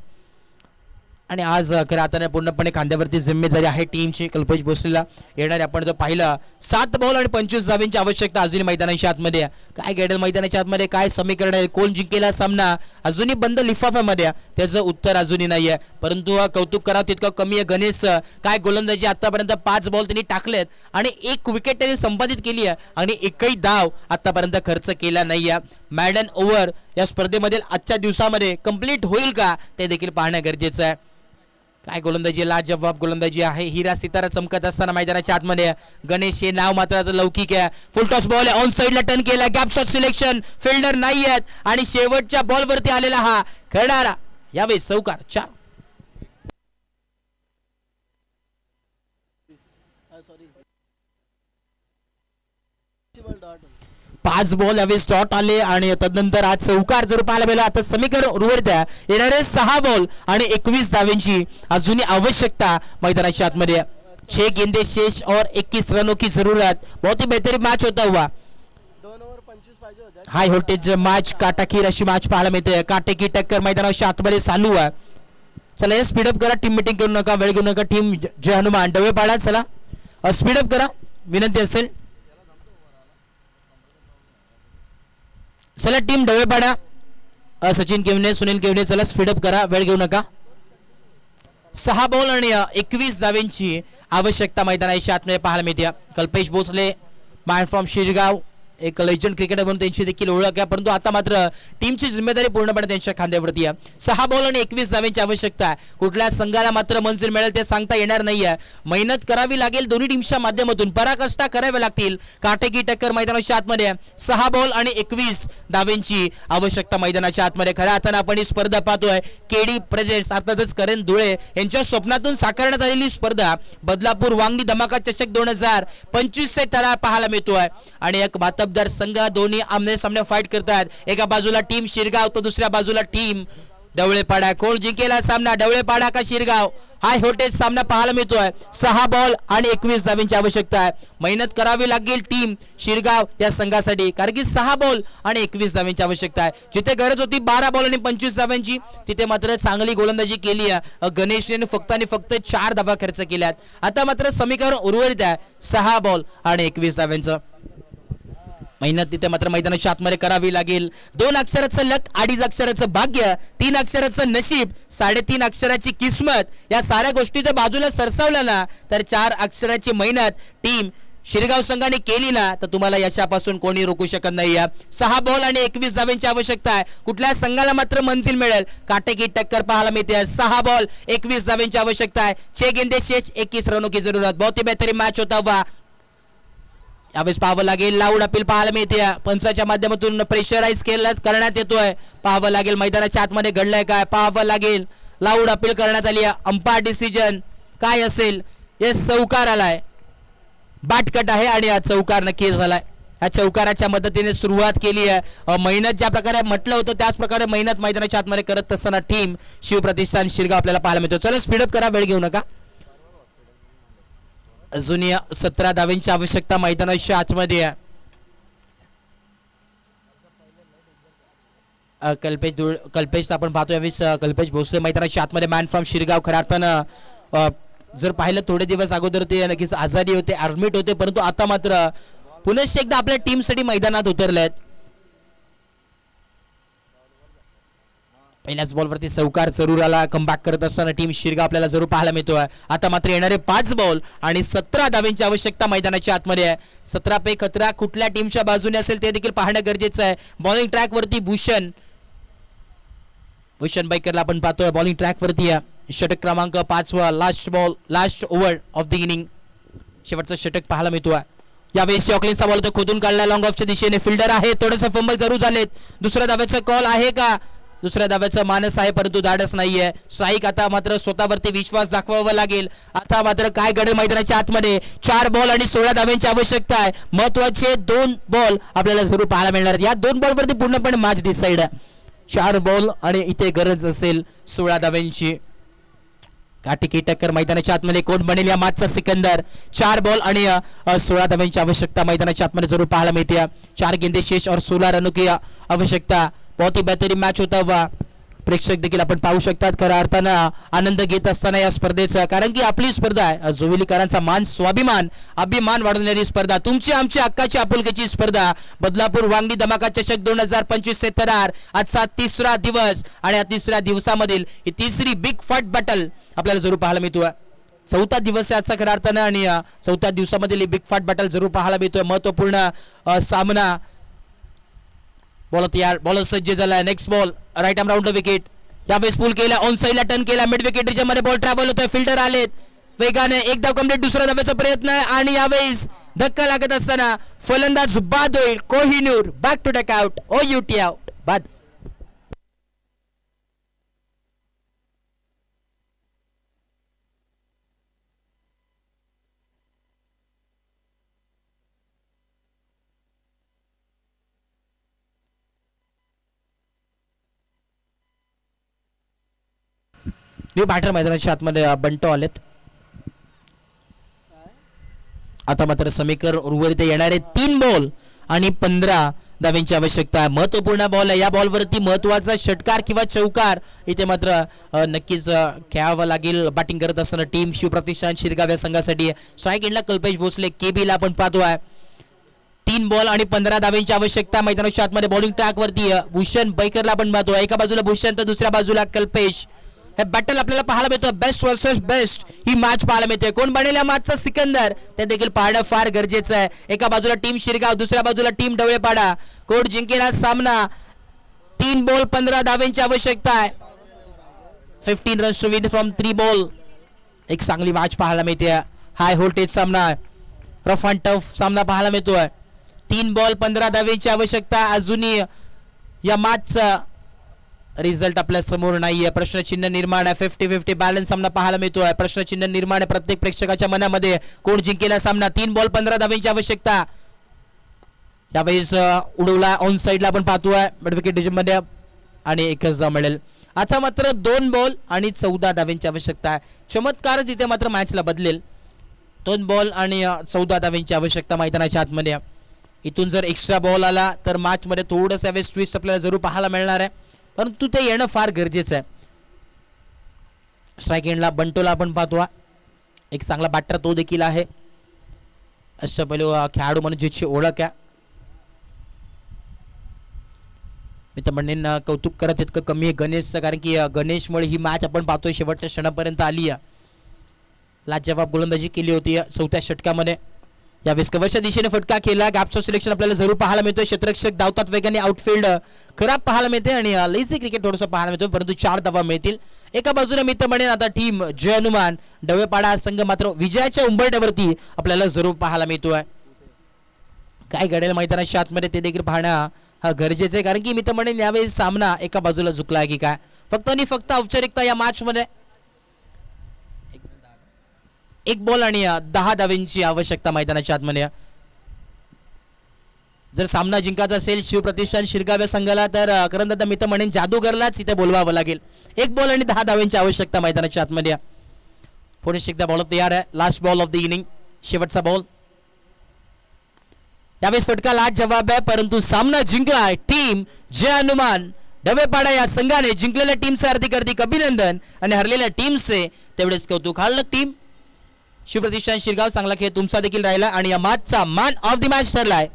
आणि आज खरं अर्थाने पूर्णपणे खांद्यावरती जिम्मेदारी आहे टीमची कल्पेश भोसलेला. येणारे आपण जर पाहिलं 7 बॉल आणि 25 धावांची आवश्यकता अजूनही मैदानाच्या आतमध्ये. काय घडेल मैदानाच्या आतमध्ये, काय समीकरण आहे, कोण जिंकेला सामना अजूनही बंद लिफाफ्यामध्ये. त्याचं उत्तर अजूनही नाही आहे परंतु कौतुक करा तितकं कमी आहे. गणेश काय गोलंदाजी आतापर्यंत 5 बॉल त्यांनी टाकलेत आणि 1 विकेट त्यांनी संपादित केली आहे आणि एकही धाव आतापर्यंत खर्च केला नाही आहे. मॅडन ओव्हर या स्पर्धेमधील आजच्या दिवसामध्ये कंप्लीट होईल का ते देखील पाहणं गरजेचं आहे. काय गोलंदाजी लाजवाब गोलंदाजी आहे. हिरा सितारा चमकत असताना मैदानाच्या आतमध्ये गणेश हे नाव मात्र लौकिक आहे. फुल टॉस बॉल ऑन साइडला टर्न केला. गॅप शॉट सिलेक्शन, फिल्डर नाही आहेत आणि शेवटच्या बॉल वरती आलेला हा खेळणारा यावेळी चौकार 4. 5 बॉल यावेळी डॉट आले आणि तदनंतर आज चौकार जरूर पाहायला मिळाला. आता समीकरण उर्वरित येणारे 6 बॉल आणि 21 धावांची अजूनही आवश्यकता मैदानाच्या आतमध्ये. 6 गेंदे शेष और 21 रनों की जरूरत. बहुत ही बेहतरीन मैच होता हुआ. हाय व्होल्टेज मैच, काटाकीर अशी मॅच पाहायला मिळते. काटे की टक्कर मैदानाच्या आतमध्ये चालू आहे. चला हे स्पीडअप करा, टीम मीटिंग करू नका, वेळ घेऊ नका. टीम जय हनुमान डवळेपाडा चला स्पीडअप करा विनंती असेल. चला टीम डवळेपाडा सचिन केवने सुनील केवने चला स्पीडअप करा, वेळ घेऊ नका. 6 बॉल आणि 21 धावांची आवश्यकता मैदानाच्या आतमध्ये पाहायला मिळते. कल्पेश भोसले मॅन फ्रॉम शिरगाव एक लेजंड क्रिकेटर म्हणून त्यांची देखील ओळख आहे परंतु आता मात्र टीमची जिम्मेदारी पूर्णपणे त्यांच्या खांद्यावरती आहे. 6 बॉल आणि 21 धावांची आवश्यकता आहे. कुठल्या संघाला मात्र मंजिल मिळेल ते सांगता येणार नाहीये. मेहनत करावी लागेल दोन्ही टीमच्या माध्यमातून, पराकाष्ठा कराव्या लागतील. काटेकी टक्कर मैदानाच्या आतमध्ये. 6 बॉल आणि 21 धावांची आवश्यकता मैदानाच्या आतमध्ये. खऱ्या अर्थानं आपण ही स्पर्धा पाहतोय. केडी प्रेझेंट्स अर्थातच करण धुळे यांच्या स्वप्नातून साकारण्यात आलेली स्पर्धा बदलापूर वांगणी धमाका चषक 2025 चे तरार पाहायला मिळतोय आणि एक मातबदार संघ दोन्ही आमने सामने फाईट करतात. एका बाजूला टीम शिरगाव तर दुसऱ्या बाजूला टीम ढवळेपाडा कोण जिंकेल हा सामना ढवळेपाडा का शिरगाव हाय व्होल्टेज सामना पाहायला मिळतोय 6 बॉल आणि 21 धावांची आवश्यकता आहे मेहनत करावी लागेल टीम शिरगाव या संघासाठी कारण की 6 बॉल आणि 21 धावांची आवश्यकता आहे जिथे गरज होती 12 बॉल आणि 25 धावांची तिथे मात्र चांगली गोलंदाजी केली आहे गणेशने फक्त 4 धावा खर्च केल्यात आता मात्र समीकरण उर्वरित आहे 6 बॉल आणि 21 धावांचं मेहनत तिथे मात्र मैदानाच्या आतमध्ये करावी लागेल 2 अक्षराचं लक 2.5 अक्षराचं भाग्य 3 अक्षराचं नशीब 3.5 अक्षराची किस्मत या साऱ्या गोष्टीच्या बाजूला सरसावलं ना तर 4 अक्षराची मेहनत टीम शिरगाव संघाने केली ना तर तुम्हाला यशापासून कोणी रोखू शकत नाही 6 बॉल आणि 21 धावांची आवश्यकता आहे कुठल्या संघाला मात्र मंजिल मिळेल काटेकी टक्कर पाहायला मिळते 6 बॉल 21 धावांची आवश्यकता आहे 6 गेंदे शेष 21 रनों की जरूरत बहुत ही बेहतरीन मॅच होता हुआ यावेळेस पाहावं लागेल लाऊड अपील पाहायला मिळते पंचाच्या माध्यमातून प्रेशराईज करण्यात येतोय पाहावं लागेल मैदानाच्या आतमध्ये घडलंय काय पाहावं लागेल लाऊड अपील करण्यात आली अंपायर डिसिजन काय असेल हे चौकार आलाय बाटकट आहे आणि हा चौकार नक्की झालाय या चौकाराच्या मदतीने सुरुवात केली आहे मेहनत ज्या प्रकारे म्हटलं होतं त्याच प्रकारे मेहनत मैदानाच्या आतमध्ये करत असताना टीम शिवप्रतिष्ठान शिरगाव आपल्याला पाहायला मिळतो चला स्पीडअप करा वेळ घेऊ नका अजून 17 धावांची आवश्यकता मैदानाच्या आतमध्ये आहे कल्पेश आपण पाहतोय कल्पेश भोसले मैदानाच्या आतमध्ये मॅन फ्रॉम शिरगाव खऱ्या अर्थानं जर पाहिलं थोडे दिवस अगोदर ते नक्कीच आजारी होते ऍडमिट होते परंतु आता मात्र पुन्हा एकदा आपल्या टीमसाठी मैदानात उतरलेत पहिल्याच बॉलवरती चौकार जरूर आला कमबॅक करत असताना टीम शिरगाव आपल्याला जरूर पाहायला मिळतोय आता मात्र येणारे 5 बॉल आणि 17 धावांची आवश्यकता मैदानाच्या आतमध्ये आहे 17 पे 17 कुठल्या टीमच्या बाजूने असेल ते देखील पाहणं गरजेचं आहे बॉलिंग ट्रॅक वरती भूषण बाईकरला आपण पाहतोय बॉलिंग ट्रॅक वरती षटक क्रमांक 5 last over of the inning शेवटचा षटक पाहायला मिळतोय यावेळेस ऑकलिनचा बॉल तो खोदून काढला लॉंग ऑफच्या दिशेने फिल्डर आहे थोडंसं फंबल जरूर झालेत दुसऱ्या धाव्याचा कॉल आहे का दुसऱ्या धाव्याचं मानस आहे परंतु धाडस नाहीये स्ट्राईक आता मात्र स्वतःवरती विश्वास दाखवावा लागेल आता मात्र काय घडेल मैदानाच्या आतमध्ये 4 बॉल आणि 16 धावांची आवश्यकता आहे महत्वाचे 2 बॉल आपल्याला जरूर पाहायला मिळणार या 2 बॉलवरती पूर्णपणे मॅच डिसाइड आहे 4 बॉल आणि इथे गरज असेल 16 धावांची काटेकी टक्कर मैदानाच्या आतमध्ये कोण बनेल या मॅचचा सिकंदर 4 बॉल आणि 16 धावांची आवश्यकता मैदानाच्या आतमध्ये जरूर पाहायला मिळते 4 गेंदे शेष और 16 रनों की आवश्यकता बहुत ही बेहतरीन मॅच होता हुआ प्रेक्षक देखील आपण पाहू शकतात खऱ्या अर्थानं आनंद घेत असताना या स्पर्धेचा कारण की आपली स्पर्धा आहे जोविलीकरांचा मान स्वाभिमान अभिमान वाढवणारी स्पर्धा तुमची आमची हक्काची आपुलकीची स्पर्धा बदलापूर वांगडी धमाका चषक 2025 तरार आजचा 3रा दिवस आणि या 3ऱ्या दिवसामधील ही 3री बिग फाईट बॅटल आपल्याला जरूर पाहायला मिळतोय 4था दिवस आहे आजचा खऱ्या अर्थानं आणि 4थ्या दिवसामधील ही बिग फाईट बॅटल जरूर पाहायला मिळतोय महत्वपूर्ण सामना बॉल तयार बॉलर सज्ज झाला next ball right arm round the wicket यावेळेस पुल केला ऑन साइडला टर्न केला मिड विकेट रिजन मध्ये बॉल ट्रॅव्हल होतोय फिल्डर आलेत वेगाने एक धाव कंप्लीट दुसरा धावाचा प्रयत्न आहे आणि यावेळेस धक्का लागत असताना फलंदाज बाद होईल Kohinoor back to duck out O U T out बाद न्यू बॅटर मैदानाच्या आतमध्ये बंटो आलेत आता मात्र समीकरण उर्वरित येणारे 3 बॉल आणि 15 धावांची आवश्यकता आहे महत्वपूर्ण बॉल आहे या बॉलवरती महत्वाचा षटकार किंवा चौकार इथे मात्र नक्कीच खेळावं लागेल बॅटिंग करत असताना टीम शिवप्रतिष्ठान शिरगाव या संघासाठी स्ट्राईक एंडला कल्पेश भोसले केबीला आपण पाहतोय 3 बॉल आणि 15 धावांची आवश्यकता मैदानाच्या आतमध्ये बॉलिंग ट्रॅक वरती भूषण बाईकरला आपण पाहतोय एका बाजूला भूषण तर दुसऱ्या बाजूला कल्पेश हे बॅटल आपल्याला पाहायला मिळतो बेस्ट वर्सेस बेस्ट ही मॅच पाहायला मिळते कोण बनेल या मॅचचा सिकंदर ते देखील पाहणं फार गरजेचं आहे एका बाजूला टीम शिरगाव दुसऱ्या बाजूला टीम ढवळेपाडा कोण जिंकेल हा सामना 3 बॉल 15 धावांची आवश्यकता आहे 15 runs to win from 3 ball एक चांगली मॅच पाहायला मिळते हाय व्होल्टेज सामना रफ अँड टफ सामना पाहायला मिळतोय 3 बॉल 15 धावांची आवश्यकता अजूनही या मॅचचा रिझल्ट आपल्या समोर नाहीये प्रश्नचिन्ह निर्माण आहे 50-50 बॅलन्स सामना पाहायला मिळतोय प्रश्नचिन्ह निर्माण आहे प्रत्येक प्रेक्षकाच्या मनामध्ये कोण जिंकेल सामना 3 बॉल 15 धावांची आवश्यकता यावेळेस उडवला ऑन साइडला आपण पाहतोय मिड विकेट डिव्हिजन मध्ये आणि एकच धाव मिळेल आता मात्र 2 बॉल आणि 14 धावांची आवश्यकता आहे. चमत्कारच इथे मात्र मॅचला बदलेल. 2 बॉल आणि 14 धावांची आवश्यकता मैदानाच्या आतमध्ये. इथून जर एक्स्ट्रा बॉल आला तर मॅचमध्ये थोडंसं यावेळेस ट्विस्ट आपल्याला जरूर पाहायला मिळणार आहे, परंतु ते येणं फार गरजेचं आहे. स्ट्राईक एंडला बंटोला आपण पाहतो, एक चांगला बॅटर तो देखील आहे. अष्टपैलू खेळाडू म्हणून ज्याची ओळख आहे. मी तर म्हणेन कौतुक करत इतकं कमी आहे गणेशचं, कारण की गणेशमुळे ही मॅच आपण पाहतोय शेवटच्या क्षणापर्यंत आली आहे. लाजवाब गोलंदाजी केली होती 4थ्या षटकामध्ये. यावेळेस कव्हरच्या दिशेने फटका केला. गॅपचं सिलेक्शन आपल्याला जरूर पाहायला मिळतोय. क्षेत्ररक्षक धावतात वेगाने, आउटफील्ड खराब पाहायला मिळते आणि लेझी क्रिकेट थोडंसं पाहायला मिळतोय, परंतु 4 धावा मिळतील. एका बाजूने मी तर म्हणेन आता टीम जय हनुमान डवेपाडा संघ मात्र विजयाच्या उंबरठ्यावरती आपल्याला जरूर पाहायला मिळतोय. काय घडेल मैदानाच्या आतमध्ये ते देखील पाहणं हा गरजेचं आहे, कारण की मी तर म्हणेन यावेळेस सामना एका बाजूला झुकला की काय. फक्त आणि फक्त औपचारिकता या मॅच मध्ये. 1 बॉल आणि 10 धावांची आवश्यकता मैदानाच्या आतमध्ये. जर सामना जिंकायचा असेल शिवप्रतिष्ठान शिरगाव या संघाला तर करंदादा मी तर म्हणेन जादूगरलाच इथे बोलवावं लागेल. 1 बॉल आणि 10 धावांची आवश्यकता मैदानाच्या आतमध्ये. पुणे एकदा बॉल तयार आहे. Last ball of the inning, शेवटचा बॉल. यावेळेस फटका लाट जवाब आहे, परंतु सामना जिंकलाय टीम जय हनुमान डवेपाडा या संघाने. जिंकलेल्या टीमचे हार्दिक अभिनंदन आणि हरलेल्या टीमचे तेवढेच कौतुक. हळद टीम शिवप्रतिष्ठान शिरगाव चांगला खेळ तुमचा देखील राहिला आणि या मॅचचा मॅन ऑफ द मॅच ठरलाय